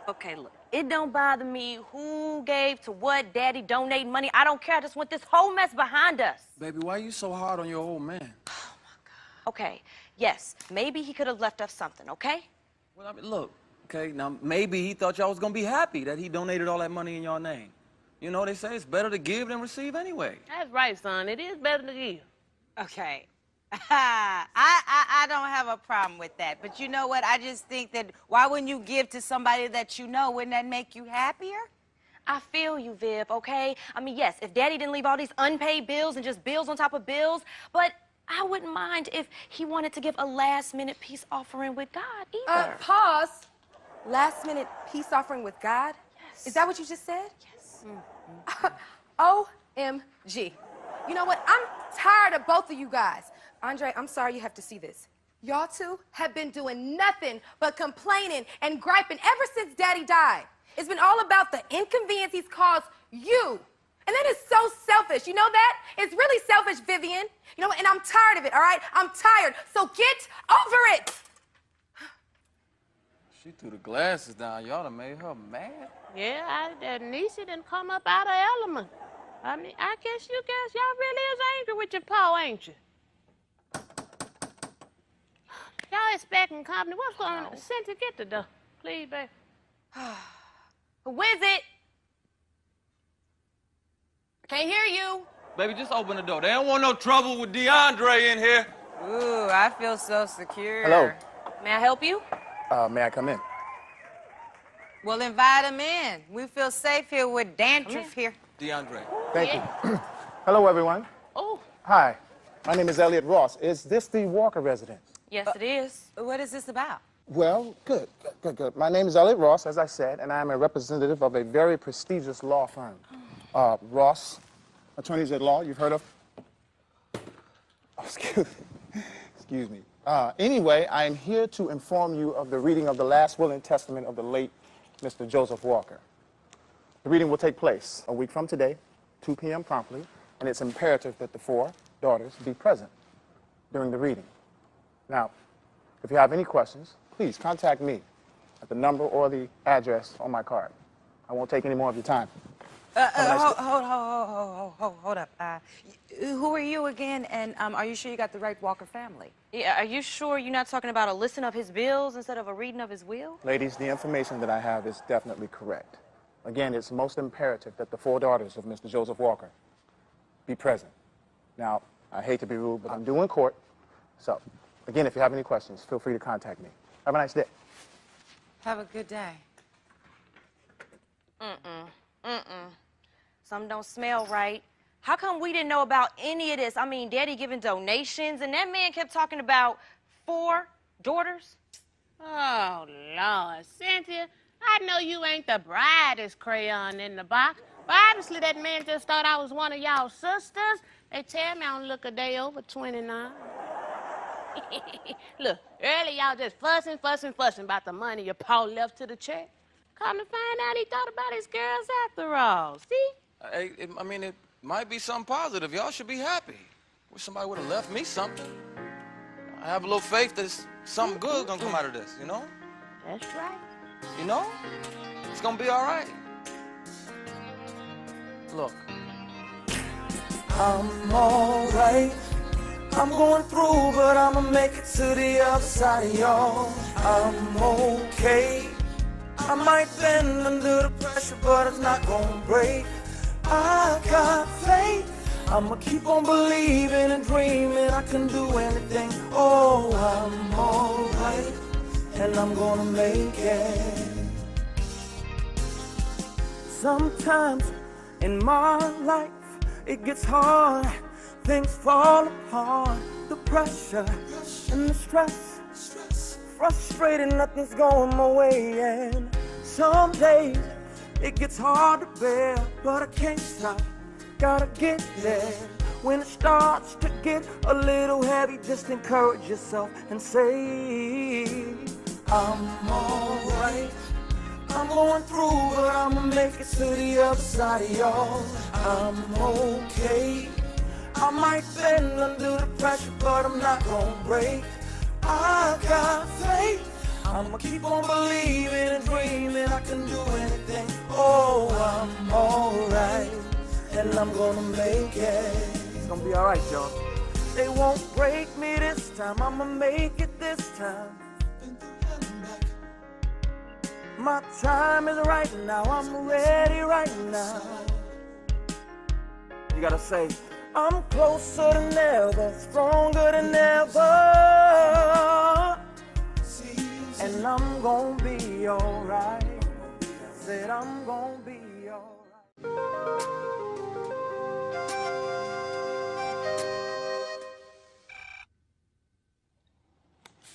Okay, look, it don't bother me who gave to what, Daddy donating money. I don't care. I just want this whole mess behind us. Baby, why you so hard on your old man? Okay, yes, maybe he could have left us something, okay? Well, I mean, look, okay, now maybe he thought y'all was gonna be happy that he donated all that money in your name. You know, they say it's better to give than receive anyway. That's right, son. It is better to give. Okay. I don't have a problem with that. But you know what? I just think that why wouldn't you give to somebody that you know? Wouldn't that make you happier? I feel you, Viv, okay? I mean, yes, if Daddy didn't leave all these unpaid bills and just bills on top of bills, but I wouldn't mind if he wanted to give a last-minute peace offering with God either. Pause. Last-minute peace offering with God? Yes. Is that what you just said? Yes. OMG. You know what? I'm tired of both of you guys. Andre, I'm sorry you have to see this. Y'all two have been doing nothing but complaining and griping ever since Daddy died. It's been all about the inconvenience he's caused you. And that is so selfish. You know that? It's really selfish, Vivian. You know what? And I'm tired of it, all right? I'm tired. So get over it. She threw the glasses down. Y'all done made her mad. Yeah, that niece didn't come up out of element. I mean, I guess y'all really is angry with your pa, ain't you? Y'all expecting company. What's going on? Cynthia, get the door. Please, baby. Who is it? I can't hear you. Baby, just open the door. They don't want no trouble with DeAndre in here. Ooh, I feel so secure. Hello. May I help you? May I come in? Well, invite him in. We feel safe here with Dandruff here. DeAndre. Thank you. Hello, everyone. Oh, Hi. My name is Elliot Ross. Is this the Walker residence? Yes, it is. What is this about? Well, good. My name is Elliot Ross, as I said, and I am a representative of a very prestigious law firm. Ross, attorneys at law, you've heard of? Oh, excuse me. Anyway, I am here to inform you of the reading of the last will and testament of the late Mr. Joseph Walker. The reading will take place a week from today, 2 p.m. promptly, and it's imperative that the 4 daughters be present during the reading. Now, if you have any questions, please contact me at the number or the address on my card. I won't take any more of your time. Hold up. Who are you again? And are you sure you got the right Walker family? Yeah, are you sure you're not talking about a listing of his bills instead of a reading of his will? Ladies, the information that I have is definitely correct. Again, it's most imperative that the 4 daughters of Mr. Joseph Walker be present. Now, I hate to be rude, but I'm due in court. So, again, if you have any questions, feel free to contact me. Have a nice day. Have a good day. Something don't smell right. How come we didn't know about any of this? I mean, Daddy giving donations, and that man kept talking about 4 daughters. oh, Lord. Cynthia, I know you ain't the brightest crayon in the box, but obviously that man just thought I was one of y'all sisters. They tell me I don't look a day over 29. Look, early y'all just fussing about the money your pa left to the church. Come to find out he thought about his girls after all. See? I mean, it might be something positive. Y'all should be happy. Wish somebody would have left me something. I have a little faith that something good gonna come out of this, you know? That's right. You know? It's gonna be all right. Look. I'm all right. I'm going through, but I'ma make it to the other side of y'all. I'm okay. I might bend under the pressure, but it's not gonna break. I got faith. I'ma keep on believing and dreaming I can do anything. Oh, I'm alright, and I'm gonna make it. Sometimes in my life it gets hard, things fall apart. The pressure and the stress, frustrated, nothing's going my way. And some days it gets hard to bear, but I can't stop, gotta get there. When it starts to get a little heavy, just encourage yourself and say, I'm alright. I'm going through, but I'ma make it to the other side of y'all. I'm okay. I might bend under the pressure, but I'm not gonna break. I got faith. I'ma keep on believing and dreaming I can do anything. Oh, I'm alright, and I'm gonna make it. It's gonna be alright, y'all. They won't break me this time. I'ma make it this time. My time is right now. I'm ready right now. You gotta say, I'm closer than ever, stronger than ever. And I'm gonna be alright. Said I'm gonna be alright.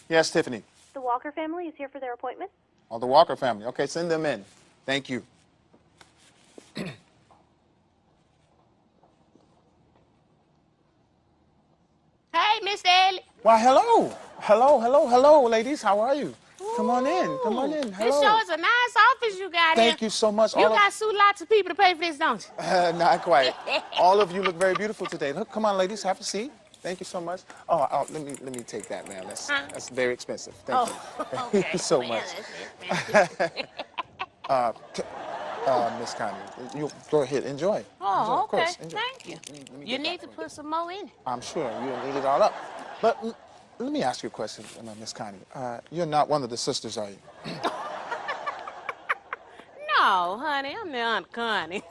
Yes, Tiffany. The Walker family is here for their appointment. Oh, the Walker family. Okay, send them in. Thank you. Hey, Miss Ellie. Why, hello. Hello, ladies. How are you? Come on in. Come on in. Hello. This sure is a nice office you got here. Thank you so much. You got suit lots of people to pay for this, don't you? Not quite. All of you look very beautiful today. Look, come on, ladies. Have a seat. Thank you so much. Oh, let me take that, man. That's very expensive. Thank you. Thank Okay. you so much. Miss Connie, you go ahead, enjoy. Oh, Enjoy, of okay. course, enjoy. Thank you. Let me You get need that to for you. put some more in it. I'm sure you need it all up. But let me ask you a question, Miss Connie. You're not one of the sisters, are you? No, honey, I'm the Aunt Connie.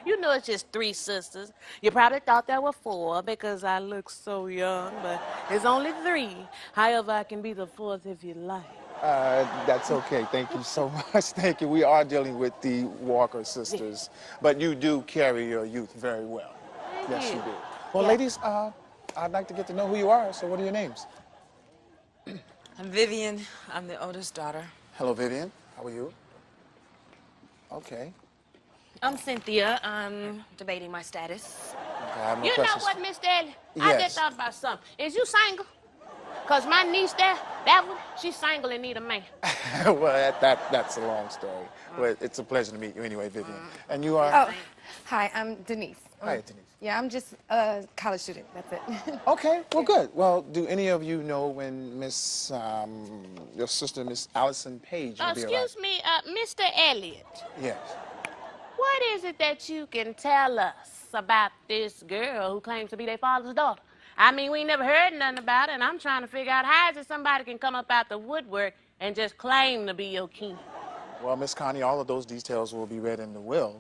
You know it's just 3 sisters. You probably thought there were 4 because I look so young, but it's only 3. However, I can be the 4th if you like. That's okay. Thank you so much. Thank you. We are dealing with the Walker sisters, but you do carry your youth very well. Thank Yes, you. you do. Well, ladies, I'd like to get to know who you are. So what are your names? I'm Vivian. I'm the oldest daughter. Hello, Vivian. How are you? Okay. I'm Cynthia. I'm debating my status. I have no You know questions. what, Miss Ellie? I Yes. just thought about something. Is you single? Because my niece there, that one, she's single and need a man. Well, that's a long story. Well, it's a pleasure to meet you anyway, Vivian. And you are? Oh, hi, I'm Denise. Hi, Denise. Yeah, I'm just a college student. That's it. Okay, well, good. Well, do any of you know when your sister, Miss Allison Page, will be arriving? Excuse me, Mr. Elliott. Yes. What is it that you can tell us about this girl who claims to be their father's daughter? I mean, we never heard nothing about it, and I'm trying to figure out how is it somebody can come up out the woodwork and just claim to be your kin? Well, Miss Connie, all of those details will be read in the will,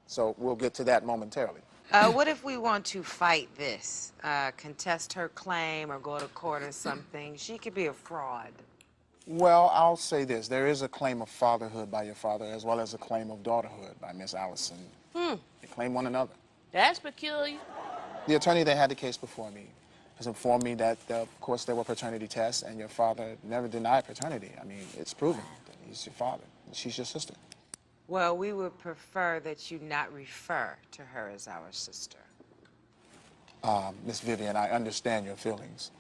so we'll get to that momentarily. What if we want to fight this? Contest her claim or go to court or something? She could be a fraud. Well, I'll say this. There is a claim of fatherhood by your father as well as a claim of daughterhood by Miss Allison. They claim one another. That's peculiar. The attorney that had the case before me has informed me that, of course, there were paternity tests, and your father never denied paternity. I mean, it's proven that he's your father, and she's your sister. Well, we would prefer that you not refer to her as our sister. Miss Vivian, I understand your feelings,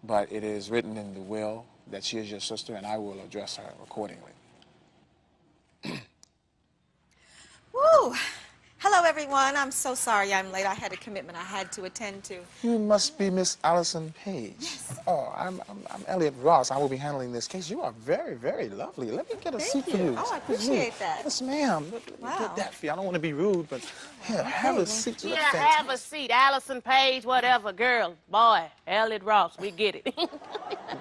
but it is written in the will that she is your sister, and I will address her accordingly. Woo! Hello, everyone. I'm so sorry I'm late. I had a commitment I had to attend to. You must be Miss Allison Page. Yes. Oh, I'm Elliot Ross. I will be handling this case. You are very, very lovely. Let me get a seat for you. Oh, I Excuse me. appreciate that. Yes, ma'am. Let me Wow. get that for you. I don't want to be rude, but here, have a seat. You Yeah, look have a fantastic. seat. Allison Page, whatever. Girl, boy, Elliot Ross, we get it.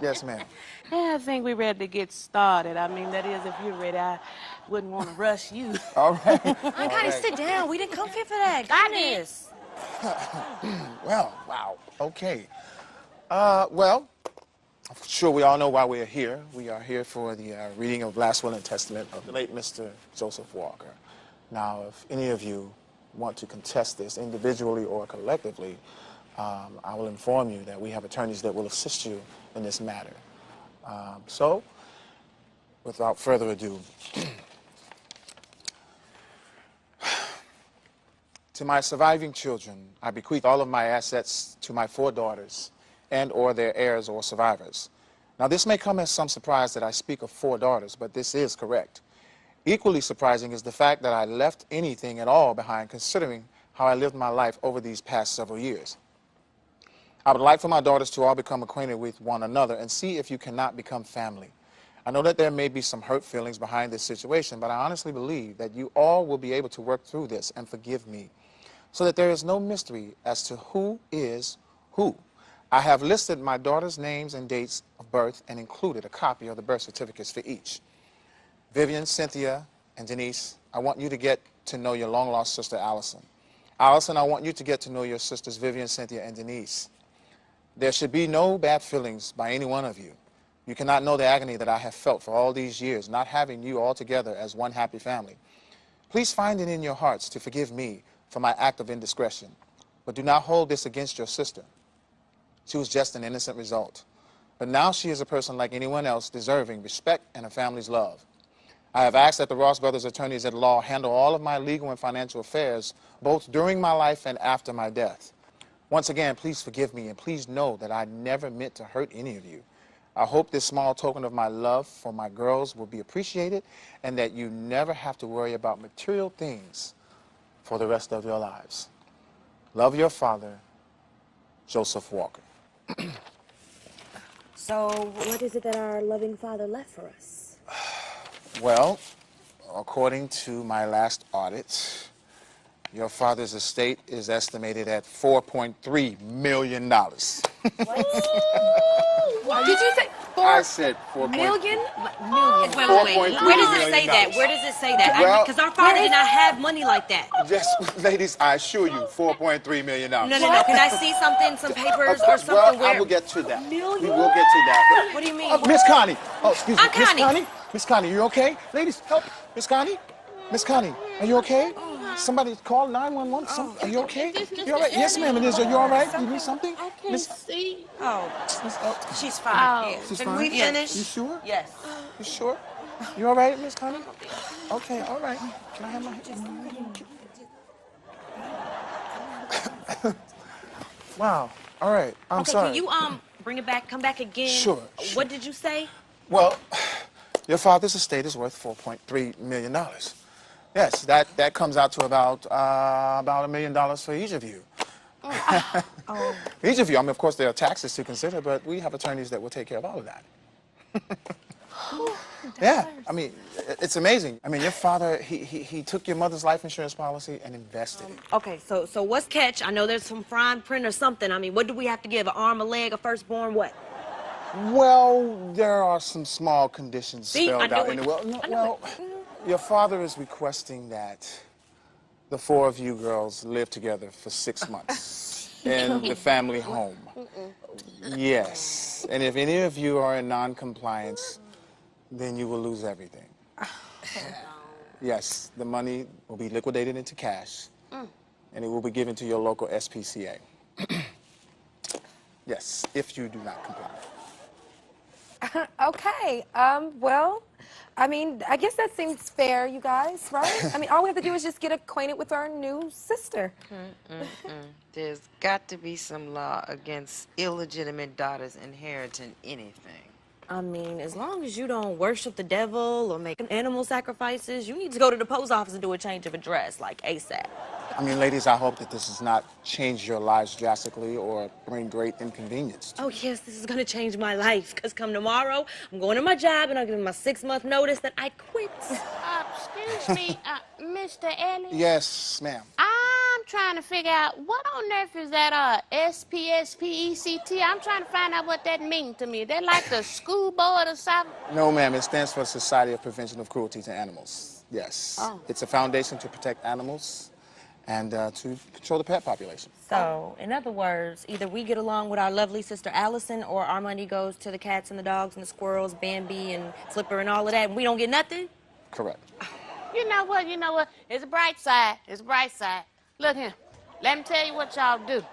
Yes, ma'am. I think we're ready to get started. I mean, that is, if you're ready, I wouldn't want to rush you. All right. Aunt Connie, sit down. We didn't come here for that. Goodness. Well, wow. Okay. Well, I'm sure we all know why we're here. We are here for the reading of Last Will and Testament of the late Mr. Joseph Walker. Now, if any of you want to contest this individually or collectively, I will inform you that we have attorneys that will assist you in this matter. So, without further ado, to my surviving children, I bequeath all of my assets to my 4 daughters and or their heirs or survivors. Now, this may come as some surprise that I speak of 4 daughters, but this is correct. Equally surprising is the fact that I left anything at all behind, considering how I lived my life over these past several years. I would like for my daughters to all become acquainted with one another and see if you cannot become family. I know that there may be some hurt feelings behind this situation, but I honestly believe that you all will be able to work through this and forgive me, so that there is no mystery as to who is who. I have listed my daughters' names and dates of birth and included a copy of the birth certificates for each. Vivian, Cynthia, and Denise, I want you to get to know your long-lost sister, Allison. Allison, I want you to get to know your sisters, Vivian, Cynthia, and Denise. There should be no bad feelings by any one of you. You cannot know the agony that I have felt for all these years, not having you all together as one happy family. Please find it in your hearts to forgive me for my act of indiscretion, but do not hold this against your sister. She was just an innocent result. But now she is a person like anyone else, deserving respect and a family's love. I have asked that the Ross Brothers attorneys at law handle all of my legal and financial affairs, both during my life and after my death. Once again, please forgive me, and please know that I never meant to hurt any of you. I hope this small token of my love for my girls will be appreciated, and that you never have to worry about material things for the rest of your lives. Love, your father, Joseph Walker. So, what is it that our loving father left for us? Well, according to my last audit, your father's estate is estimated at $4.3 million. What? Did you say I said 4. million? Wait. Where does it say that? Where does it say that? Well, Because our father did not have money like that. Yes, ladies, I assure you, $4.3 million. No. Can I see something, some papers or something? Well, where... I will get to that. We will get to that. What do you mean? Miss Connie. Oh, excuse me. Aunt Connie. Miss Connie, you okay? Ladies, help. Miss Connie? Miss Connie, are you okay? Somebody call 911. Are you okay? You all right? Yes, ma'am, it is. Are you all right? You need something? I can't see. She's fine. She's Can fine? we finish? You sure? Yes. You sure? You all right, Miss Connie? Okay, all right. Can I have my... Wow. All right. I'm sorry. Can you bring it back, come back again? Sure. What did you say? Well, your father's estate is worth $4.3 million. Yes, that comes out to about $1 million for each of you. Each of you. I mean, of course, there are taxes to consider, but we have attorneys that will take care of all of that. Yeah, I mean, it's amazing. I mean, your father, he took your mother's life insurance policy and invested it. Okay, so what's catch? I know there's some fine print or something. I mean, what do we have to give? An arm, a leg, a firstborn, what? Well, there are some small conditions spelled out in the will. No, well, your father is requesting that the 4 of you girls live together for 6 months in the family home. Yes, and if any of you are in non-compliance, then you will lose everything. Yes, the money will be liquidated into cash, and it will be given to your local SPCA. Yes, if you do not comply. Okay, well, I mean, I guess that seems fair, you guys, right? I mean, all we have to do is just get acquainted with our new sister. There's got to be some law against illegitimate daughters inheriting anything. I mean, as long as you don't worship the devil or make animal sacrifices, you need to go to the post office and do a change of address, like ASAP. I mean, ladies, I hope that this does not change your lives drastically or bring great inconvenience. Oh, yes, this is going to change my life, because come tomorrow, I'm going to my job, and I'll give him my 6-month notice that I quit. Excuse me, Mr. Ellis. Yes, ma'am. I'm trying to figure out what on earth is that SPSPECT. I'm trying to find out what that means to me. They're like the school board or something. No, ma'am. It stands for Society of Prevention of Cruelty to Animals. Yes. Oh. It's a foundation to protect animals and to control the pet population. So, in other words, either we get along with our lovely sister Allison, or our money goes to the cats and the dogs and the squirrels, Bambi and Flipper and all of that, and we don't get nothing? Correct. You know what? It's a bright side. It's a bright side. Look here. Let me tell you what y'all do.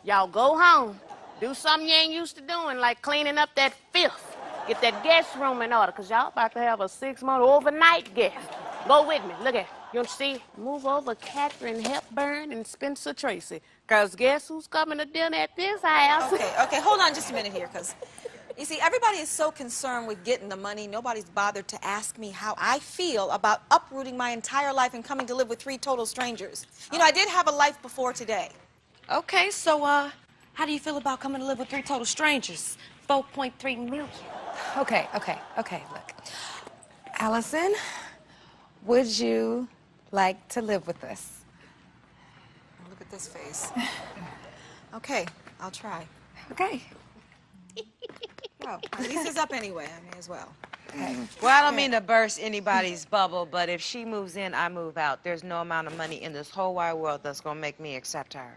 Y'all go home. Do something you ain't used to doing, like cleaning up that filth. Get that guest room in order, because y'all about to have a 6-month overnight guest. Go with me. Look at you see, move over Katharine Hepburn and Spencer Tracy. Because guess who's coming to dinner at this house? Okay, hold on just a minute here, because, you see, everybody is so concerned with getting the money, nobody's bothered to ask me how I feel about uprooting my entire life and coming to live with 3 total strangers. You know, I did have a life before today. Okay, so, how do you feel about coming to live with 3 total strangers? 4.3 million. Okay, look. Allison, would you like to live with us? Look at this face. Okay, I'll try. Okay. Well, my lease is up anyway, I may as well. Okay. Well, I don't mean to burst anybody's bubble, but if she moves in, I move out. There's no amount of money in this whole wide world that's going to make me accept her.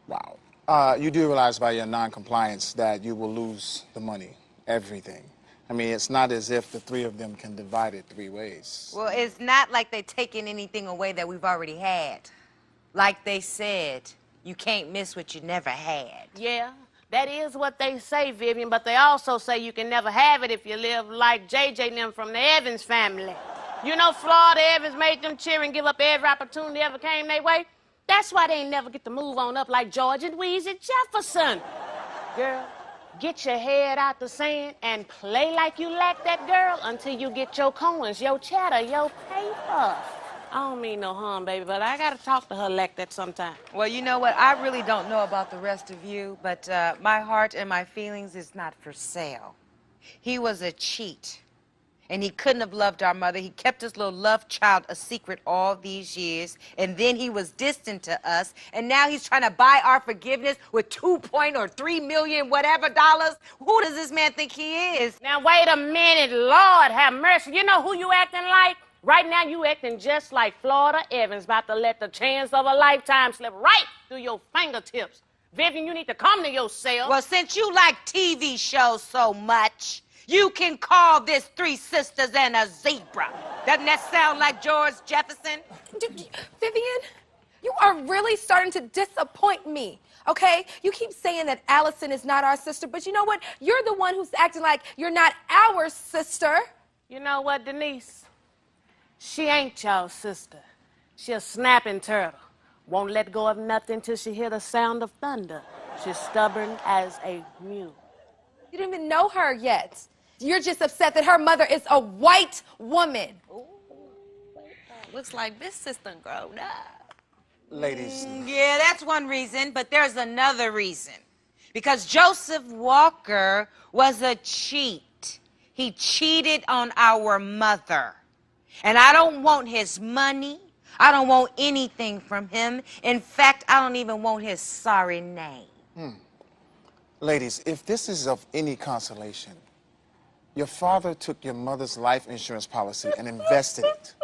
Wow. You do realize by your non-compliance that you will lose the money, everything. I mean, it's not as if the 3 of them can divide it 3 ways. Well, it's not like they're taking anything away that we've already had. Like they said, you can't miss what you never had. Yeah, that is what they say, Vivian, but they also say you can never have it if you live like JJ and them from the Evans family. You know, Florida Evans made them cheer and give up every opportunity ever came their way. That's why they ain't never get to move on up like George and Weezy Jefferson. Girl, get your head out the sand and play like you like that girl until you get your coins, your cheddar, your paper. I don't mean no harm, baby, but I gotta talk to her like that sometime. Well, you know what? I really don't know about the rest of you, but my heart and my feelings is not for sale. He was a cheat, and he couldn't have loved our mother. He kept his little love child a secret all these years, and then he was distant to us, and now he's trying to buy our forgiveness with 3 million whatever dollars. Who does this man think he is? Now, wait a minute, Lord have mercy. You know who you acting like? Right now, you acting just like Florida Evans, about to let the chance of a lifetime slip right through your fingertips. Vivian, you need to come to yourself. Well, since you like TV shows so much, you can call this 3 sisters and a zebra. Doesn't that sound like George Jefferson? Vivian, you are really starting to disappoint me, okay? You keep saying that Allison is not our sister, but you know what? You're the one who's acting like you're not our sister. You know what, Denise? She ain't y'all sister. She a snapping turtle. Won't let go of nothing till she hear the sound of thunder. She's stubborn as a mule. You don't even know her yet. You're just upset that her mother is a white woman. Ooh, looks like this sister grown up. Ladies. Yeah, that's one reason, but there's another reason. Because Joseph Walker was a cheat. He cheated on our mother. And I don't want his money. I don't want anything from him. In fact, I don't even want his sorry name. Ladies, if this is of any consolation, your father took your mother's life insurance policy and invested it.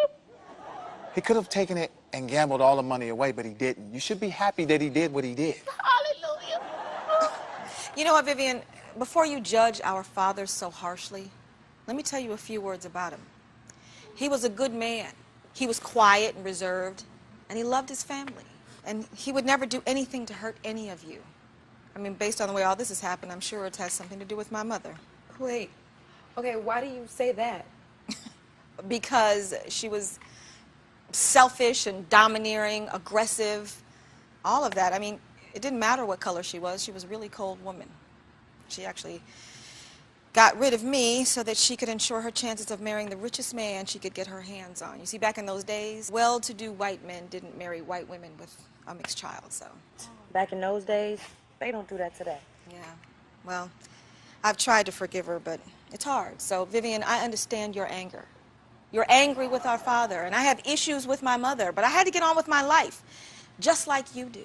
He could have taken it and gambled all the money away, but he didn't. You should be happy that he did what he did. Hallelujah. You know what, Vivian? Before you judge our father so harshly, let me tell you a few words about him. He was a good man. He was quiet and reserved, and he loved his family. And he would never do anything to hurt any of you. I mean, based on the way all this has happened, I'm sure it has something to do with my mother. Wait, okay, why do you say that? Because she was selfish and domineering, aggressive, all of that. I mean, it didn't matter what color she was a really cold woman. She actually got rid of me so that she could ensure her chances of marrying the richest man she could get her hands on. You see, back in those days, well-to-do white men didn't marry white women with a mixed child, so. Back in those days, they don't do that today. Yeah, well, I've tried to forgive her, but it's hard. So, Vivian, I understand your anger. You're angry with our father, and I have issues with my mother, but I had to get on with my life. just like you do.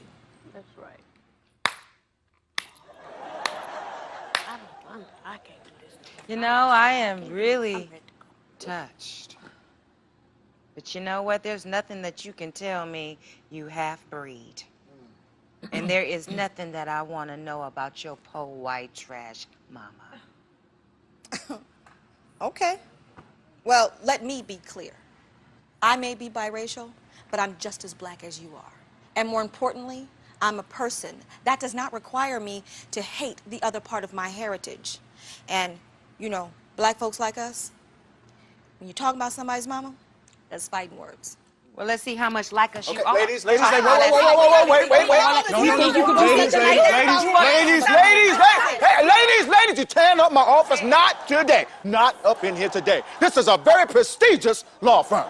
That's right. I can't do this. You know, I am really touched. But you know what? There's nothing that you can tell me, you half-breed. And there is nothing that I want to know about your po' white trash mama. Okay. Well, let me be clear. I may be biracial, but I'm just as black as you are. And more importantly, I'm a person. That does not require me to hate the other part of my heritage. And, you know, black folks like us, when you talk about somebody's mama, that's fighting words. Well, let's see how much like us you Okay, are. ladies, wait, wait. No, ladies, you're tearing up my office. Not today. Not up in here today. This is a very prestigious law firm.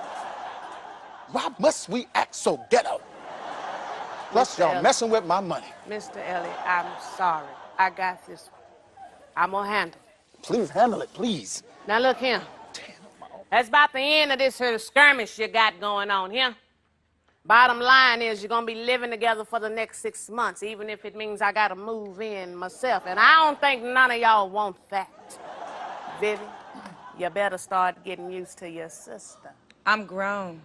Why must we act so ghetto? Plus, y'all messing with my money. Mr. Elliott, I'm sorry. I got this one. I'm gonna handle it. Please handle it, please. Now look here. That's about the end of this here skirmish you got going on here. Bottom line is you're gonna be living together for the next 6 months, even if it means I gotta move in myself. And I don't think none of y'all want that. Vivi, you better start getting used to your sister. I'm grown.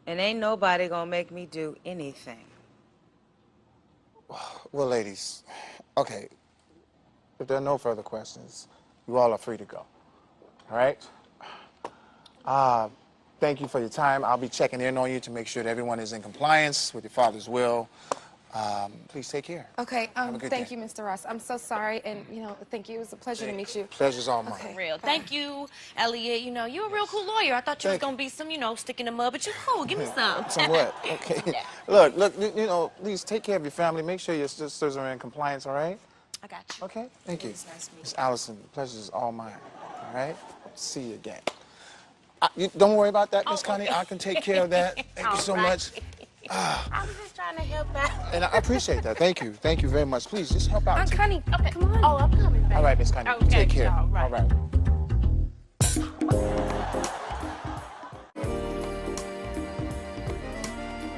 And ain't nobody gonna make me do anything. Well, ladies, okay. If there are no further questions, you all are free to go. All right? Thank you for your time. I'll be checking in on you to make sure that everyone is in compliance with your father's will. Please take care. Okay, Have a good thank day. you, Mr. Ross. I'm so sorry, and, you know, thank you. It was a pleasure to meet you. Pleasure's all mine. Okay. Real. Thank you, Elliot. You know, you're a real cool lawyer. I thought you was gonna be some, you know, stick in the mud, but you cool. Give me some. Somewhat. Okay. Look, you know, please take care of your family. Make sure your sisters are in compliance, all right? I got you. Okay? Thank you. It's nice to meet Miss Allison, the pleasure's all mine, all right? See you again. Don't worry about that, Miss Connie. I can take care of that. Thank you so much. I was just trying to help out. And I appreciate that. Thank you. Thank you very much. Please, just help out. Aunt too. Connie, Okay. come on. Oh, I'm coming back. All right, Miss Connie. Okay, Take care. all right. All right.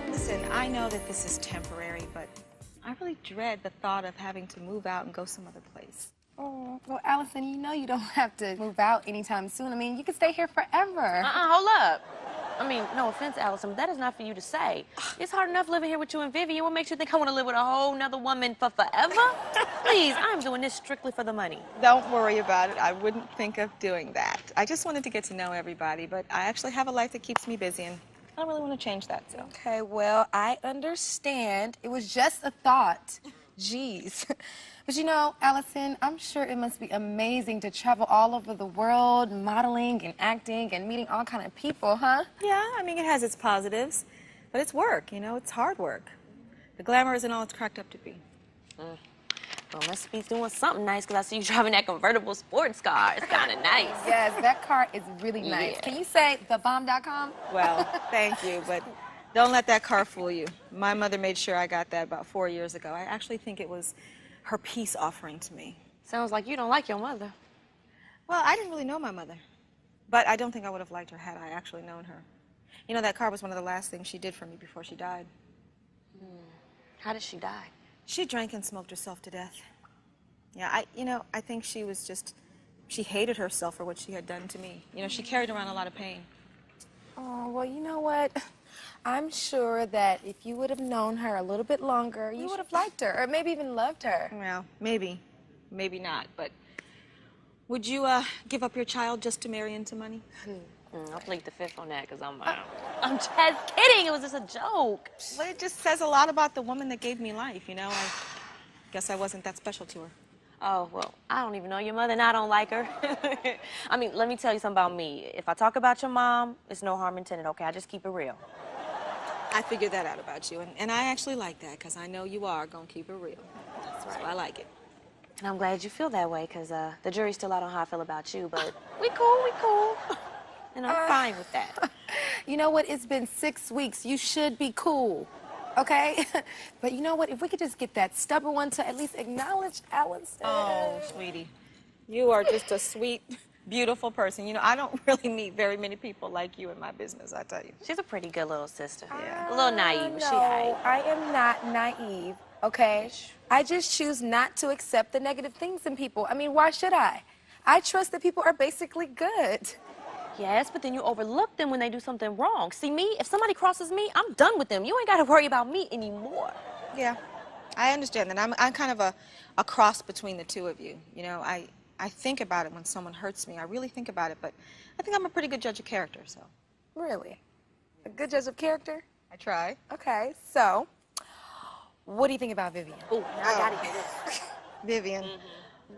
Listen, I know that this is temporary, but I really dread the thought of having to move out and go some other place. Oh, well, Allison, you know you don't have to move out anytime soon. I mean, you can stay here forever. Hold up. I mean, no offense, Allison, but that is not for you to say. It's hard enough living here with you and Vivian. What makes you think I want to live with a whole nother woman for forever? Please, I'm doing this strictly for the money. Don't worry about it. I wouldn't think of doing that. I just wanted to get to know everybody, but I actually have a life that keeps me busy, and I don't really want to change that, so. Okay, well, I understand. It was just a thought. Jeez. But you know, Allison, I'm sure it must be amazing to travel all over the world, modeling and acting and meeting all kind of people, huh? Yeah, I mean, it has its positives, but it's work, you know, it's hard work. The glamour isn't all it's cracked up to be. Well, must be doing something nice because I see you driving that convertible sports car. It's kind of nice. Yes, that car is really nice. Yeah. Can you say thebomb.com? Well, thank you, but don't let that car fool you. My mother made sure I got that about 4 years ago. I actually think it was her peace offering to me. Sounds like you don't like your mother. Well, I didn't really know my mother, but I don't think I would have liked her had I actually known her. You know, that car was one of the last things she did for me before she died. How did she die? She drank and smoked herself to death. Yeah, I think she was just, she hated herself for what she had done to me. You know, she carried around a lot of pain. Oh, well, you know what? I'm sure that if you would have known her a little bit longer, you would have liked her, or maybe even loved her. Well, maybe not, but would you give up your child just to marry into money? I'll plead the fifth on that because I'm just kidding. It was just a joke. Well, it just says a lot about the woman that gave me life, you know? I guess I wasn't that special to her. Oh, well, I don't even know your mother and I don't like her. I mean, let me tell you something about me. If I talk about your mom, it's no harm intended, okay? I just keep it real. I figured that out about you, and I actually like that because I know you are going to keep it real. That's right. So I like it. And I'm glad you feel that way because the jury's still out on how I feel about you, but we cool. And I'm fine with that. You know what? It's been 6 weeks. You should be cool, okay? But you know what? If we could just get that stubborn one to at least acknowledge Allison. Oh, sweetie, you are just a sweet, beautiful person. You know, I don't really meet very many people like you in my business, I tell you. She's a pretty good little sister. Yeah. A little naive, but she No, aight. I am not naive, okay? I just choose not to accept the negative things in people. I mean, why should I? I trust that people are basically good. Yes, but then you overlook them when they do something wrong. See me, if somebody crosses me, I'm done with them. You ain't got to worry about me anymore. Yeah, I understand that. I'm kind of a cross between the two of you. You know, I think about it when someone hurts me. I really think about it, but I think I'm a pretty good judge of character, so. Really? A good judge of character? I try. Okay, so what do you think about Vivian? Oh, now I gotta hear this. Vivian.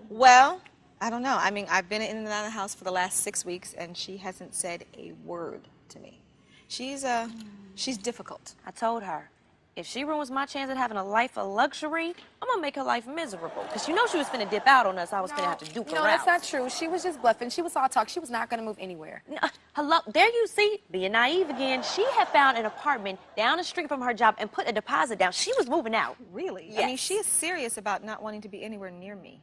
Well, I don't know. I mean, I've been in and out of the house for the last 6 weeks, and she hasn't said a word to me. She's difficult. I told her, if she ruins my chance at having a life of luxury, I'm gonna make her life miserable. Because you know she was finna dip out on us. I was finna have to duke her No, out. that's not true. She was just bluffing. She was all talk. She was not going to move anywhere. No, hello, there you see, being naive again. She had found an apartment down the street from her job and put a deposit down. She was moving out. Really? Yes. I mean, she is serious about not wanting to be anywhere near me.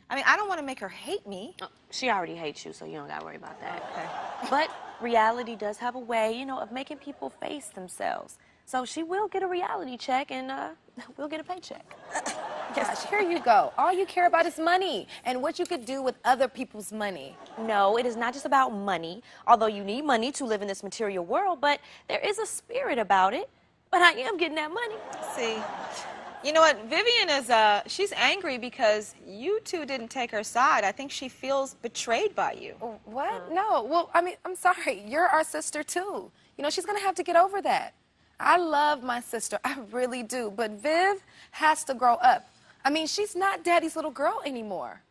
I mean, I don't want to make her hate me. She already hates you, so you don't gotta worry about that. Okay. But reality does have a way, you know, of making people face themselves. So she will get a reality check and we'll get a paycheck. Gosh, here you go. All you care about is money and what you could do with other people's money. No, it is not just about money, although you need money to live in this material world, but there is a spirit about it. But I am getting that money. See, you know what? Vivian is, she's angry because you two didn't take her side. I think she feels betrayed by you. What? No. Well, I mean, I'm sorry. You're our sister, too. You know, she's going to have to get over that. I love my sister. I really do. But Viv has to grow up. I mean, she's not Daddy's little girl anymore.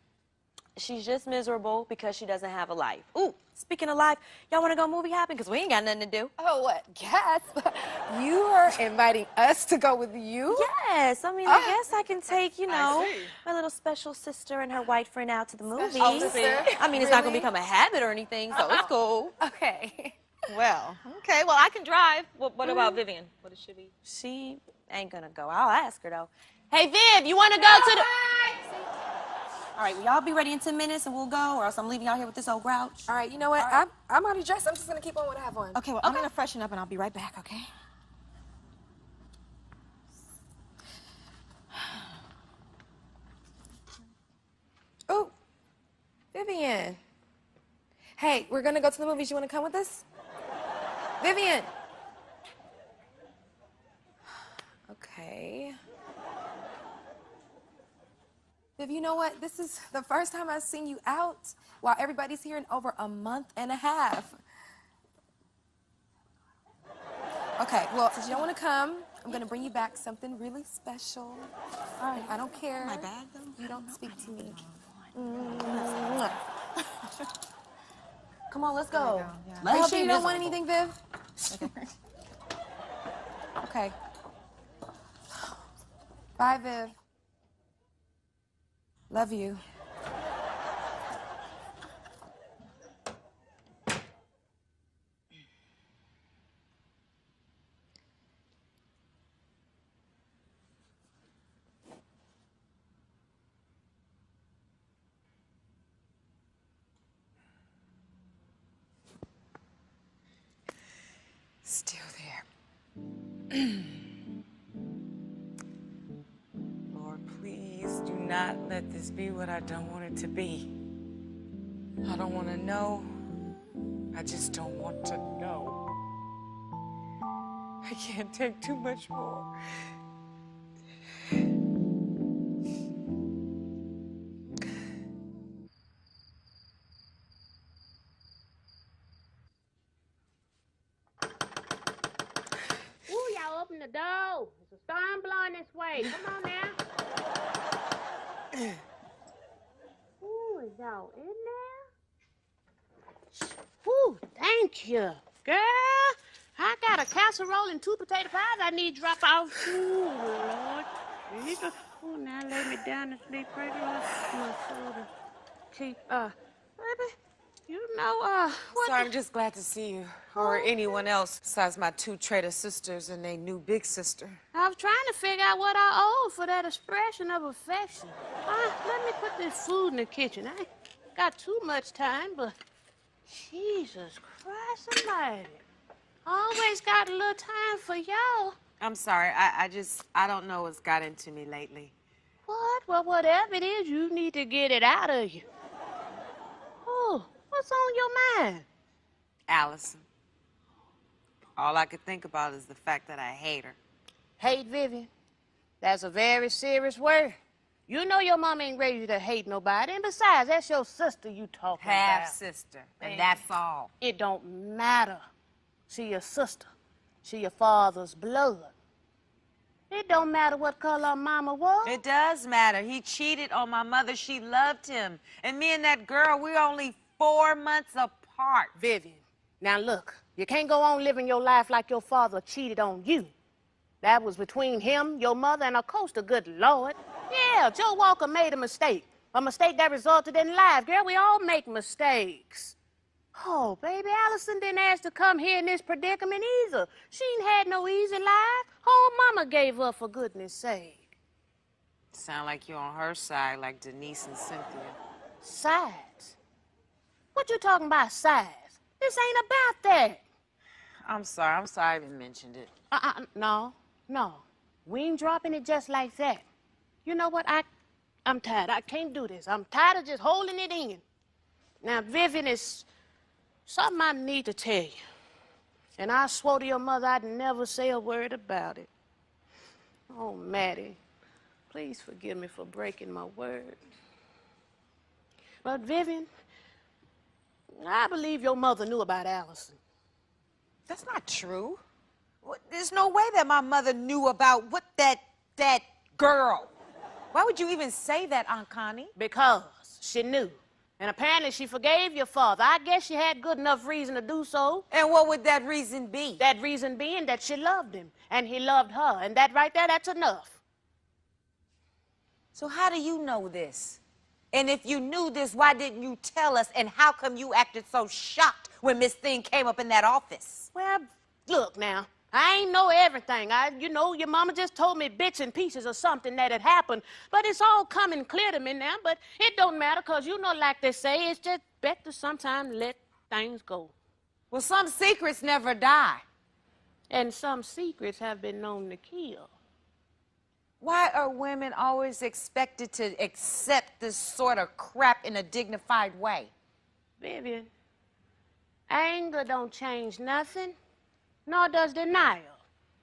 She's just miserable because she doesn't have a life. Ooh, speaking of life, y'all want to go movie hopping? Because we ain't got nothing to do. Oh, what? Yes. You are inviting us to go with you? Yes. I mean, I guess I can take, you know, my little special sister and her white friend out to the movies. sister? I mean, it's not going to become a habit or anything, so it's cool. Okay. Well, okay, well, I can drive. What about Vivian? What does she be? She ain't going to go. I'll ask her, though. Hey, Viv, you want to go to the... All right, will y'all be ready in 10 minutes and we'll go, or else I'm leaving y'all here with this old grouch? All right, you know what? I'm already dressed. I'm just going to keep on what I have on. Okay, well, I'm going to freshen up and I'll be right back, okay? Oh, Vivian. Hey, we're going to go to the movies. You want to come with us? Vivian. Okay. Viv, you know what? This is the first time I've seen you out while everybody's here in over a month and a half. Okay, well, since you don't want to come, I'm going to bring you back something really special. All right, I don't care. My bag, though? You don't speak to me. Come on, let's go. Are you sure you don't want anything, Viv? Okay. Bye, Viv. Love you. Still there. Lord, please do not let this be what I don't want it to be. I don't want to know. I just don't want to know. I can't take too much more. Ooh, y'all open the door. There's a storm blowing this way. Come on now. Ooh, is y'all in there? Ooh, thank you. Girl, I got a casserole and 2 potato pies I need to drop off. Ooh, Lord. Ooh, now lay me down to sleep right on. Soda. Keep, baby, you know, what? So I'm just glad to see you, or anyone else besides my 2 traitor sisters and their new big sister. I was trying to figure out what I owe for that expression of affection. Let me put this food in the kitchen. got too much time, but Jesus Christ almighty. Always got a little time for y'all. I'm sorry. I don't know what's got into me lately. What? Well, whatever it is, you need to get it out of you. Oh, what's on your mind? Allison. All I could think about is the fact that I hate her. Hate, Vivian? That's a very serious word. You know your mom ain't ready to hate nobody, and besides, that's your sister you talking about. Half-sister, and that's all. It don't matter. She your sister. She your father's blood. It don't matter what color mama was. It does matter. He cheated on my mother. She loved him. And me and that girl, we're only 4 months apart. Vivian, now look, you can't go on living your life like your father cheated on you. That was between him, your mother, and of course the good Lord. Yeah, Joe Walker made a mistake that resulted in life. Girl, we all make mistakes. Oh, baby, Allison didn't ask to come here in this predicament either. She ain't had no easy life. Whole mama gave up, for goodness sake. Sound like you're on her side, like Denise and Cynthia. Sides? What you talking about, sides? This ain't about that. I'm sorry I even mentioned it. No. We ain't dropping it just like that. You know what? I'm tired. I can't do this. I'm tired of just holding it in. Now, Vivian, is something I need to tell you. And I swore to your mother I'd never say a word about it. Oh, Maddie, please forgive me for breaking my word. But, Vivian, I believe your mother knew about Allison. That's not true. There's no way that my mother knew about that girl. Why would you even say that, Aunt Connie? Because she knew. And apparently she forgave your father. I guess she had good enough reason to do so. And what would that reason be? That reason being that she loved him, and he loved her. And that right there, that's enough. So how do you know this? And if you knew this, why didn't you tell us? And how come you acted so shocked when Miss Thing came up in that office? Well, look now. I ain't know everything. You know, your mama just told me bits and pieces of something that had happened. But it's all coming clear to me now. But it don't matter, because you know, like they say, it's just better sometimes let things go. Well, some secrets never die. And some secrets have been known to kill. Why are women always expected to accept this sort of crap in a dignified way? Vivian, anger don't change nothing. Nor does denial.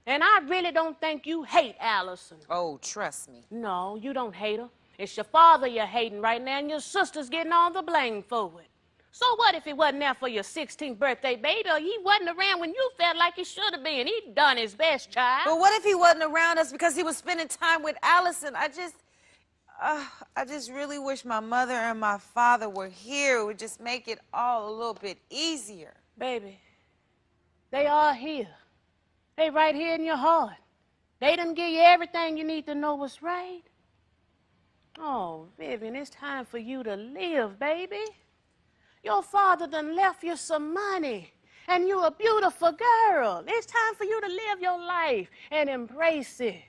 And I really don't think you hate Allison. Oh, trust me. No, you don't hate her. It's your father you're hating right now, and your sister's getting all the blame for it. So what if he wasn't there for your 16th birthday, baby, or he wasn't around when you felt like he should have been? He done his best, child. But what if he wasn't around us because he was spending time with Allison? I just really wish my mother and my father were here. It would just make it all a little bit easier. Baby, they are here. They right here in your heart. They done give you everything you need to know what's right. Oh, Vivian, it's time for you to live, baby. Your father done left you some money, and you're a beautiful girl. It's time for you to live your life and embrace it.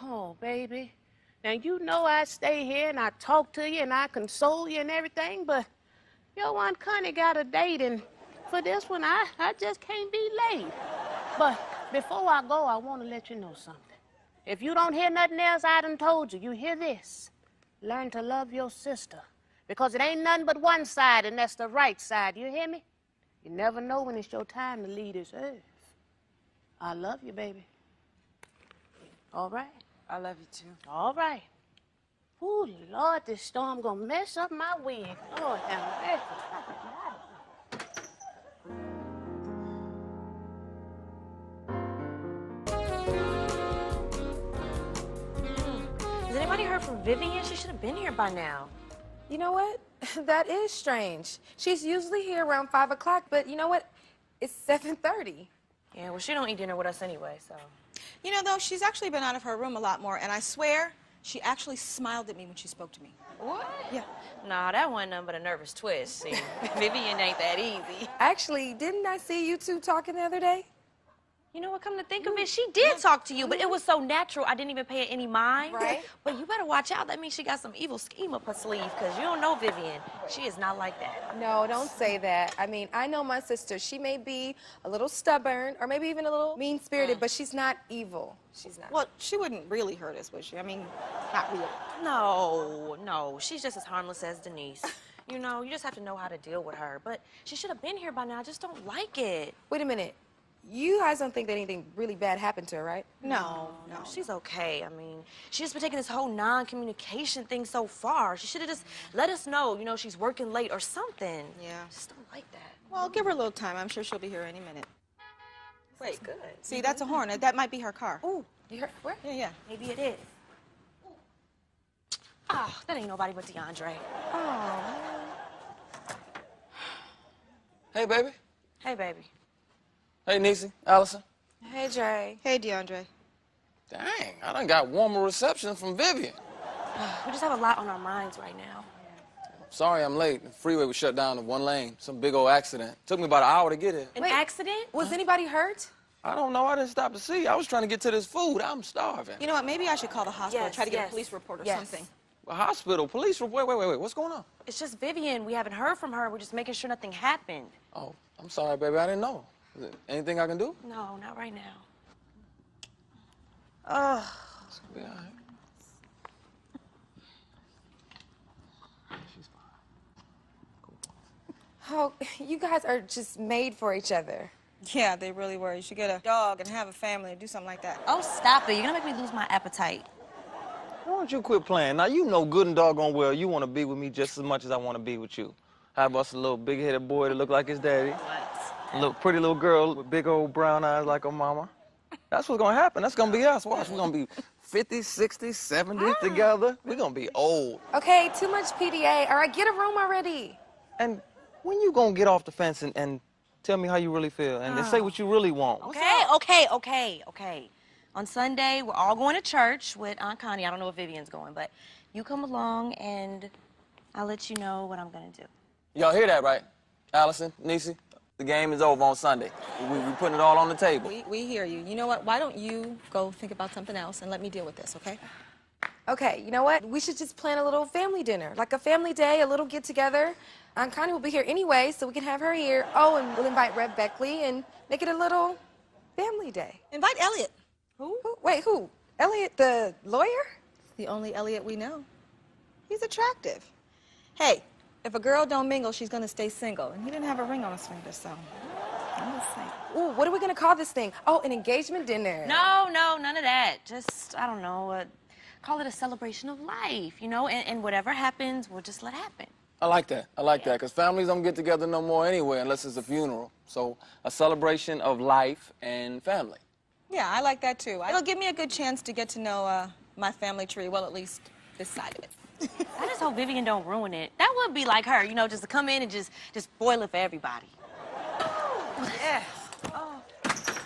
Oh, baby. Now, you know I stay here and I talk to you and I console you and everything, but your Aunt Connie got a date, and for this one, I just can't be late. But before I go, I want to let you know something. If you don't hear nothing else I done told you, you hear this. Learn to love your sister, because it ain't nothing but one side, and that's the right side. You hear me? You never know when it's your time to leave this earth. I love you, baby. All right? I love you, too. All right. Ooh, Lord, this storm gonna mess up my wig. Lord, have mercy. Has anybody heard from Vivian? She should have been here by now. You know what? That is strange. She's usually here around 5 o'clock, but you know what? It's 7:30. Yeah, well, she don't eat dinner with us anyway, so. You know, though, she's actually been out of her room a lot more, and I swear she actually smiled at me when she spoke to me. What? Yeah. Nah, that wasn't nothing but a nervous twist. See, Vivian ain't that easy. Actually, didn't I see you two talking the other day? You know what, come to think of it, she did talk to you, but it was so natural, I didn't even pay it any mind. Right. But you better watch out. That means she got some evil scheme up her sleeve, because you don't know Vivian. She is not like that. No, don't say that. I mean, I know my sister. She may be a little stubborn or maybe even a little mean-spirited, but she's not evil. She's not. Well, she wouldn't really hurt us, would she? I mean, not really. No. She's just as harmless as Denise. You know, you just have to know how to deal with her. But she should have been here by now. I just don't like it. Wait a minute. You guys don't think that anything really bad happened to her, right? No, she's okay. I mean, she's just been taking this whole non-communication thing so far. She should have just let us know, you know, she's working late or something. Yeah. Just don't like that. Well, give her a little time. I'm sure she'll be here any minute. Wait, good. See, that's a horn. That might be her car. Ooh, you heard where? Yeah. Maybe it is. Oh, that ain't nobody but DeAndre. Oh. Hey, baby. Hey, baby. Hey, Niecy, Allison. Hey, Dre. Hey, DeAndre. Dang, I done got warmer reception from Vivian. We just have a lot on our minds right now. Sorry I'm late. The freeway was shut down to one lane. Some big old accident. Took me about an hour to get here. An accident? Was anybody hurt? I don't know. I didn't stop to see. I was trying to get to this food. I'm starving. You know what? Maybe I should call the hospital, Yes, try to get yes. a police report or Yes. something. A hospital, police. Wait. What's going on? It's just Vivian. We haven't heard from her. We're just making sure nothing happened. Oh, I'm sorry, baby. I didn't know. Is there anything I can do? No, not right now. It's gonna be all right. She's fine. Oh, you guys are just made for each other. Yeah, they really were. You should get a dog and have a family and do something like that. Oh, stop it. You're gonna make me lose my appetite. Why don't you quit playing? Now, you know good and doggone well you want to be with me just as much as I want to be with you. How about a little big-headed boy that look like his daddy? A little pretty little girl with big old brown eyes like her mama. That's what's gonna happen. That's gonna be us. Watch, we're gonna be 50, 60, 70 together. We're gonna be old. Okay, too much PDA. All right, get a room already. And when you gonna get off the fence and tell me how you really feel and say what you really want? Okay. On Sunday, we're all going to church with Aunt Connie. I don't know if Vivian's going, but you come along and I'll let you know what I'm gonna do. Y'all hear that, right? Allison, Niecy, the game is over on Sunday. We putting it all on the table. We hear you. You know what? Why don't you go think about something else and let me deal with this, okay? Okay, you know what? We should just plan a little family dinner, like a family day, a little get-together. Aunt Connie will be here anyway, so we can have her here. Oh, and we'll invite Rev Beckley and make it a little family day. Invite Elliot. Who? Wait, who? Elliot, the lawyer? The only Elliot we know. He's attractive. Hey, if a girl don't mingle, she's gonna stay single. And he didn't have a ring on his finger, so I'm just saying. Ooh, what are we gonna call this thing? Oh, an engagement dinner. No, none of that. Just, I don't know, call it a celebration of life, you know? And whatever happens, we'll just let happen. I like that. I like that, because families don't get together no more anyway unless it's a funeral. So a celebration of life and family. Yeah, I like that too. It'll give me a good chance to get to know my family tree, well, at least this side of it. I just hope Vivian don't ruin it. That would be like her, you know, just to come in and just spoil it for everybody. Yeah.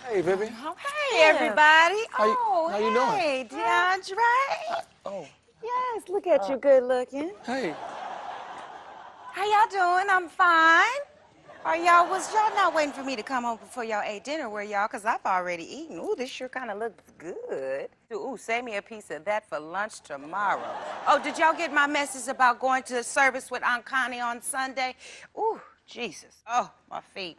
Hey, Vivian. Oh, hey, everybody. How you doing? Hey, DeAndre. Oh, Yes, look at you, good looking. hey. How y'all doing? I'm fine. Was y'all not waiting for me to come home before y'all ate dinner, were y'all? Because I've already eaten. Ooh, this sure kind of looks good. Ooh, save me a piece of that for lunch tomorrow. Oh, did y'all get my message about going to service with Aunt Connie on Sunday? Ooh, Jesus. Oh, my feet.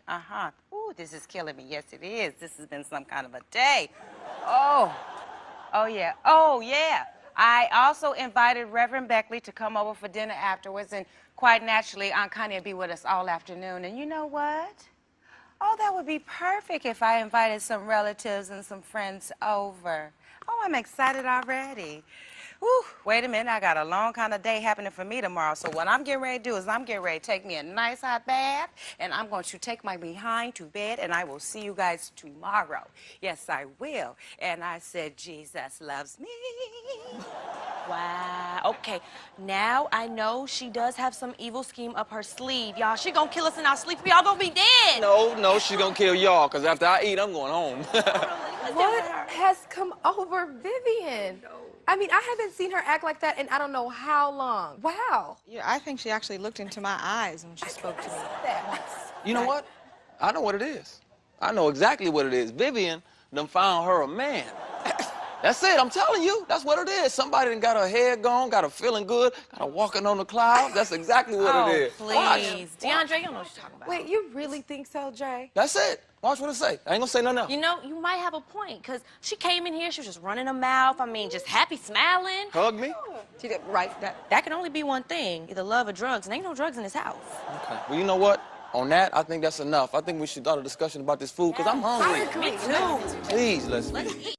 Ooh, this is killing me. Yes, it is. This has been some kind of a day. Oh, yeah. I also invited Reverend Beckley to come over for dinner afterwards, and quite naturally, Aunt Connie will be with us all afternoon. And you know what? Oh, that would be perfect if I invited some relatives and some friends over. Oh, I'm excited already. Whew, wait a minute, I got a long kind of day happening for me tomorrow. So what I'm getting ready to do is I'm getting ready to take me a nice hot bath, and I'm going to take my behind to bed, and I will see you guys tomorrow. Yes, I will. And I said, Jesus loves me. Wow. Okay, now I know she does have some evil scheme up her sleeve, y'all. She gonna kill us in our sleep. We all gonna be dead. No, she's gonna kill y'all, because after I eat, I'm going home. What has come over Vivian? I mean, I haven't seen her act like that in I don't know how long. Wow. Yeah, I think she actually looked into my eyes when she spoke to me. You know what? I know what it is. I know exactly what it is. Vivian done found her a man. That's it, I'm telling you. That's what it is. Somebody done got her head gone, got her feeling good, got her walking on the clouds. That's exactly what it is. Please. Watch. DeAndre, you don't know what you're talking about. Wait, you really think so, Dre? That's it. Watch what it say. I ain't gonna say nothing else. You know, you might have a point, because she came in here, she was just running her mouth. I mean, just happy, smiling. Hug me? She did, right, that can only be one thing, either love or drugs, and ain't no drugs in this house. Okay. Well, you know what? On that, I think that's enough. I think we should start a discussion about this food, because I'm hungry. Me too. Please, let's eat.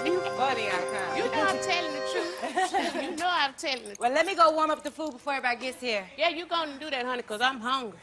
You funny, I You know I'm telling the truth. You know I'm telling the truth. Well, let me go warm up the food before everybody gets here. Yeah, you gonna do that, honey, because I'm hungry.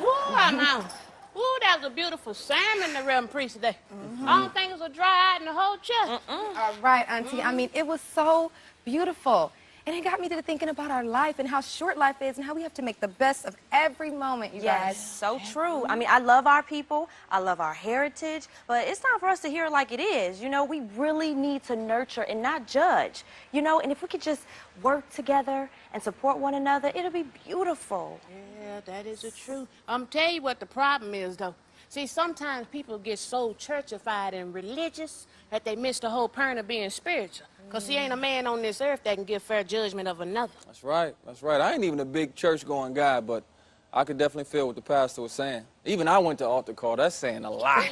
Woo, I'm hungry. Woo, that was a beautiful salmon the Reverend Priest today. I don't think it was a dry eye in the whole chest. All right, Auntie. I mean, it was so beautiful. And it got me to thinking about our life and how short life is and how we have to make the best of every moment, you guys. Yes, so true. I mean, I love our people. I love our heritage. But it's time for us to hear it like it is. You know, we really need to nurture and not judge. You know, and if we could just work together and support one another, it'll be beautiful. Yeah, that is the truth. I'm tell you what the problem is, though. See, sometimes people get so churchified and religious that they miss the whole point of being spiritual. Because see, ain't a man on this earth that can give fair judgment of another. That's right. That's right. I ain't even a big church-going guy, but I could definitely feel what the pastor was saying. Even I went to altar call. That's saying a lot.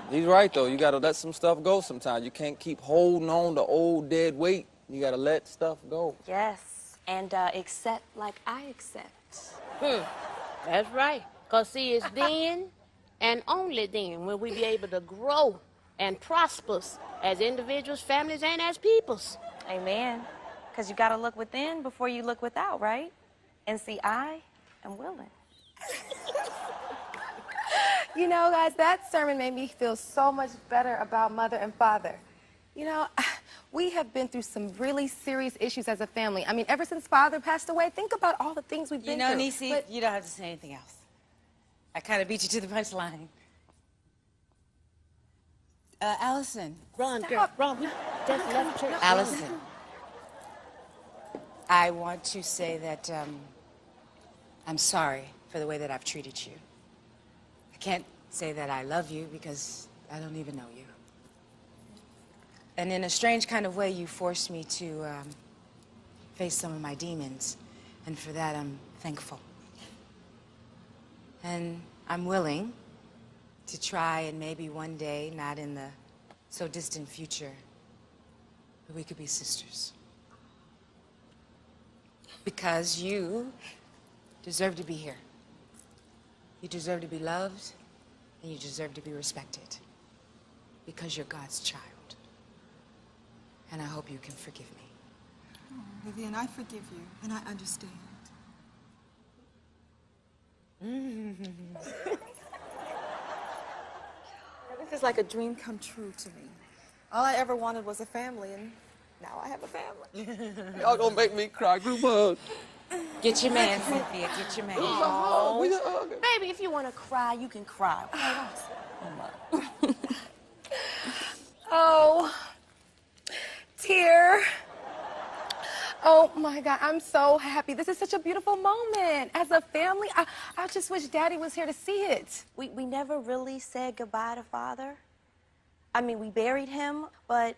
He's right, though. You got to let some stuff go sometimes. You can't keep holding on to old dead weight. You got to let stuff go. Yes, and accept like I accept. That's right. Because see, it's then and only then will we be able to grow and prosper as individuals, families, and as peoples. Amen. Because you got to look within before you look without, right? And see, I am willing. You know, guys, that sermon made me feel so much better about mother and father. You know, we have been through some really serious issues as a family. I mean, ever since father passed away, think about all the things we've been through. You know, Niecy, you don't have to say anything else. I kind of beat you to the punchline. Allison. Run, girl, run. We just left church. Allison. I want to say that I'm sorry for the way that I've treated you. I can't say that I love you because I don't even know you. And in a strange kind of way, you forced me to face some of my demons. And for that, I'm thankful. And I'm willing to try and maybe one day, not in the so distant future, that we could be sisters. Because you deserve to be here. You deserve to be loved, and you deserve to be respected. Because you're God's child. And I hope you can forgive me. Oh, Vivian, I forgive you, and I understand. This is like a dream come true to me. All I ever wanted was a family, and now I have a family. Y'all gonna make me cry. Group hug. Get your man, Cynthia. Get your man. Baby, if you want to cry, you can cry. Oh, tear. Oh my God, I'm so happy. This is such a beautiful moment. As a family, I just wish Daddy was here to see it. We never really said goodbye to Father. I mean, we buried him, but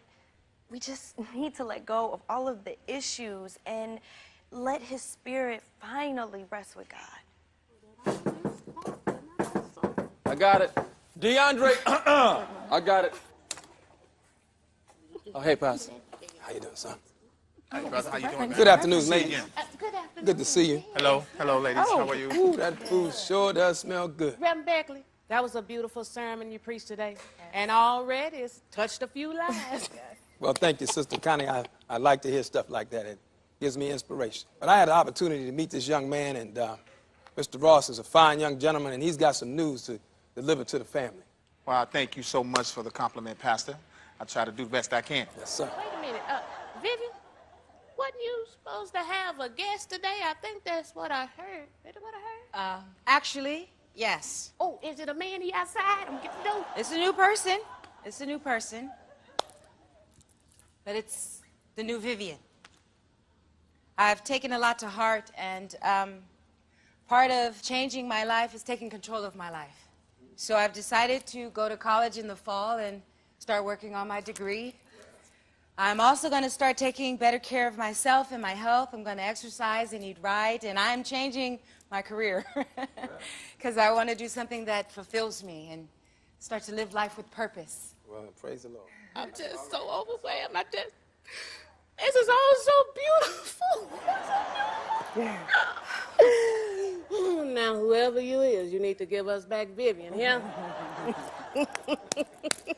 we just need to let go of all of the issues and let his spirit finally rest with God. I got it. DeAndre, I got it. Oh, hey, Pastor. How you doing, son? Hi, brother. How you doing? Good afternoon, ladies. Good afternoon. Good to see you. Hello. Hello, ladies. How are you? Ooh, that food sure does smell good. Reverend Beckley, that was a beautiful sermon you preached today. And already it's touched a few lives. Well, thank you, Sister Connie. I like to hear stuff like that. It gives me inspiration. But I had the opportunity to meet this young man, and Mr. Ross is a fine young gentleman, and he's got some news to deliver to the family. Well, thank you so much for the compliment, Pastor. I try to do the best I can. Yes, sir. Wait a minute. Vivian, wasn't you supposed to have a guest today? I think that's what I heard. Is that what I heard? Actually, yes. Oh, is it a man he outside? I'm getting to know. It's a new person. It's a new person. But it's the new Vivian. I've taken a lot to heart, and Part of changing my life is taking control of my life. So I've decided to go to college in the fall and start working on my degree. I'm also going to start taking better care of myself and my health. I'm going to exercise and eat right, and I'm changing my career because I want to do something that fulfills me and start to live life with purpose. Well, praise the Lord. I'm just so overwhelmed. This is all so beautiful. Now, whoever you is, you need to give us back Vivian, yeah?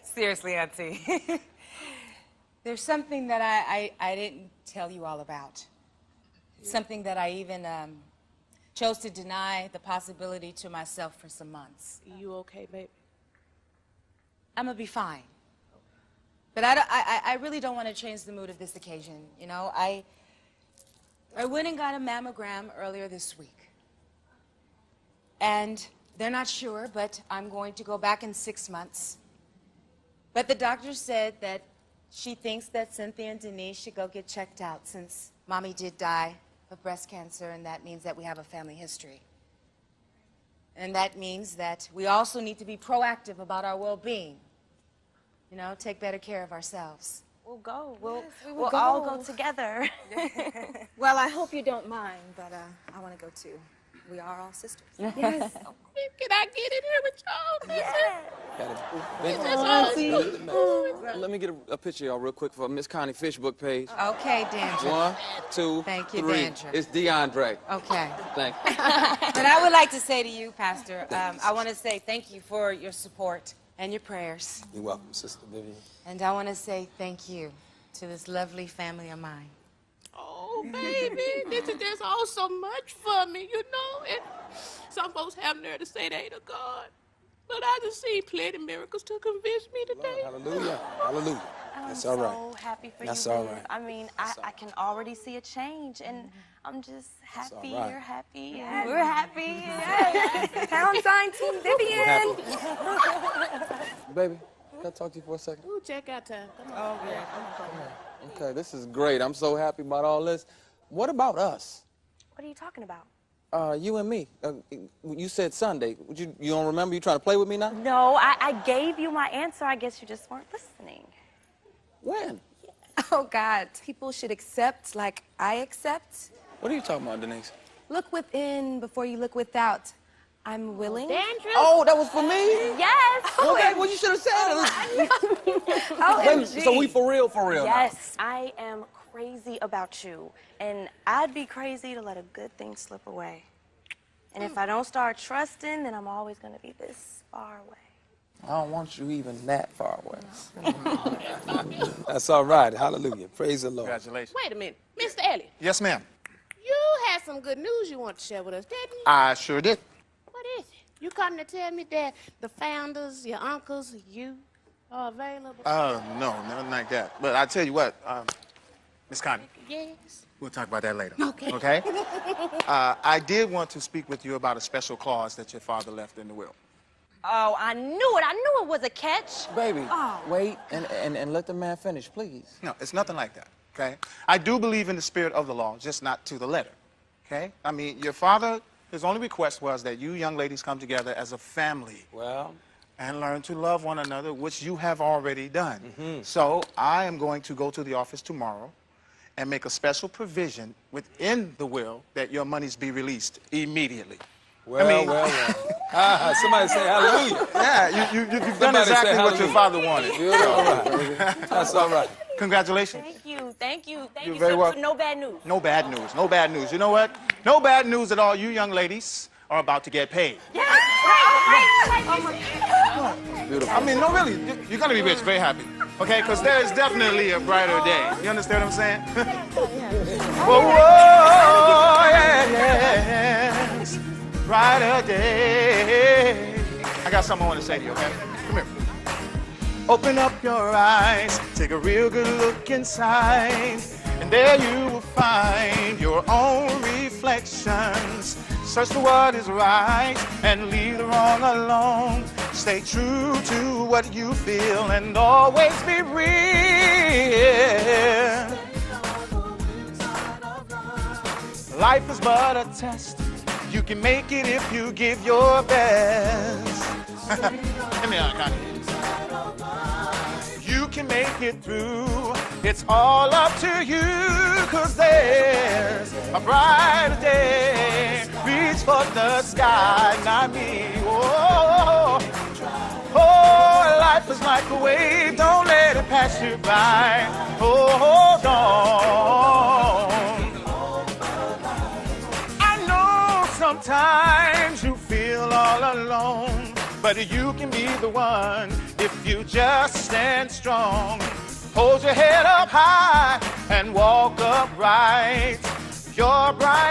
Seriously, Auntie. There's something that I didn't tell you all about. Something that I even chose to deny the possibility to myself for some months. You okay, baby? I'm gonna be fine. But I really don't want to change the mood of this occasion. You know, I went and got a mammogram earlier this week. And they're not sure, but I'm going to go back in 6 months. But the doctor said that she thinks that Cynthia and Denise should go get checked out since Mommy did die of breast cancer, and that means that we have a family history. And that means that we also need to be proactive about our well-being. You know, take better care of ourselves. We'll go. We'll will all go. go together. Well, I hope you don't mind, but I want to go too. We are all sisters. Yes. Can I get in here with y'all? Yeah. Let me get a picture of y'all real quick for Miss Connie Fishbook page. Okay, Dandruff. 1, 2, Thank you, 3. Dandruff. It's DeAndre. Okay. Thank you. But I would like to say to you, Pastor, I want to say thank you for your support and your prayers. You're welcome, Sister Vivian. And I want to say thank you to this lovely family of mine. Oh, baby, this is just all so much for me, you know? And some folks have nerve to say they ain't a God. But I just seen plenty of miracles to convince me today. Hallelujah. Hallelujah. That's all right. I'm so happy for That's you, all Liz. right. I mean, I can already see a change, and I'm just happy all right. you're happy, and we're happy. Pound sign Team Vivian. Baby, can I talk to you for a second? Ooh, check out time. Come on. Oh, yeah. Okay, this is great. I'm so happy about all this. What about us? What are you talking about? You and me. You said Sunday. You don't remember? You trying to play with me now? No, I gave you my answer. I guess you just weren't listening. When? Oh, God. People should accept like I accept. What are you talking about, Denise? Look within before you look without. I'm willing. Dandruff? Oh, that was for me? Yes. Okay, well, you should have said it. Baby, so we for real now. Yes, I am crazy about you, and I'd be crazy to let a good thing slip away. And if I don't start trusting, then I'm always going to be this far away. I don't want you even that far away. That's all right. Hallelujah. Praise the Lord. Congratulations. Wait a minute. Mr. Elliott, Yes, ma'am. you had some good news you want to share with us, didn't you? I sure did. What is it? You come to tell me that the founders, your uncles, you are available? No, nothing like that. But I tell you what, Miss Connie, Yes. we'll talk about that later. Okay. Okay? I did want to speak with you about a special clause that your father left in the will. Oh, I knew it. I knew it was a catch. Baby, wait and let the man finish, please. No, it's nothing like that, okay? I do believe in the spirit of the law, just not to the letter, okay? I mean, your father, his only request was that you young ladies come together as a family. Well, and learn to love one another, which you have already done. So I am going to go to the office tomorrow and make a special provision within the will that your monies be released immediately. well. Somebody say hallelujah. Yeah, you've done Somebody say exactly what your hallelujah. father wanted. All right. That's all right. Congratulations. Thank you. You're very welcome. No bad news. No bad news, no bad news. You know what? No bad news at all. You young ladies are about to get paid. Beautiful. I mean, no, really, you're gonna be rich, very happy. Okay, because there is definitely a brighter day. You understand what I'm saying? Whoa, yes, brighter day. I got something I want to say to you, okay? Come here. Open up your eyes, take a real good look inside, and there you will find your own reflections. Search for what is right and leave the wrong alone. Stay true to what you feel and always be real. Life is but a test. You can make it if you give your best. Give me a Connie. You can make it through. It's all up to you, 'cause there's a brighter day. Reach for the sky, not me. Oh, oh, life is like a wave. Don't let it pass you by. Oh, hold on. I know sometimes you feel all alone, but you can be the one if you just stand strong. Hold your head up high and walk upright. You're bright.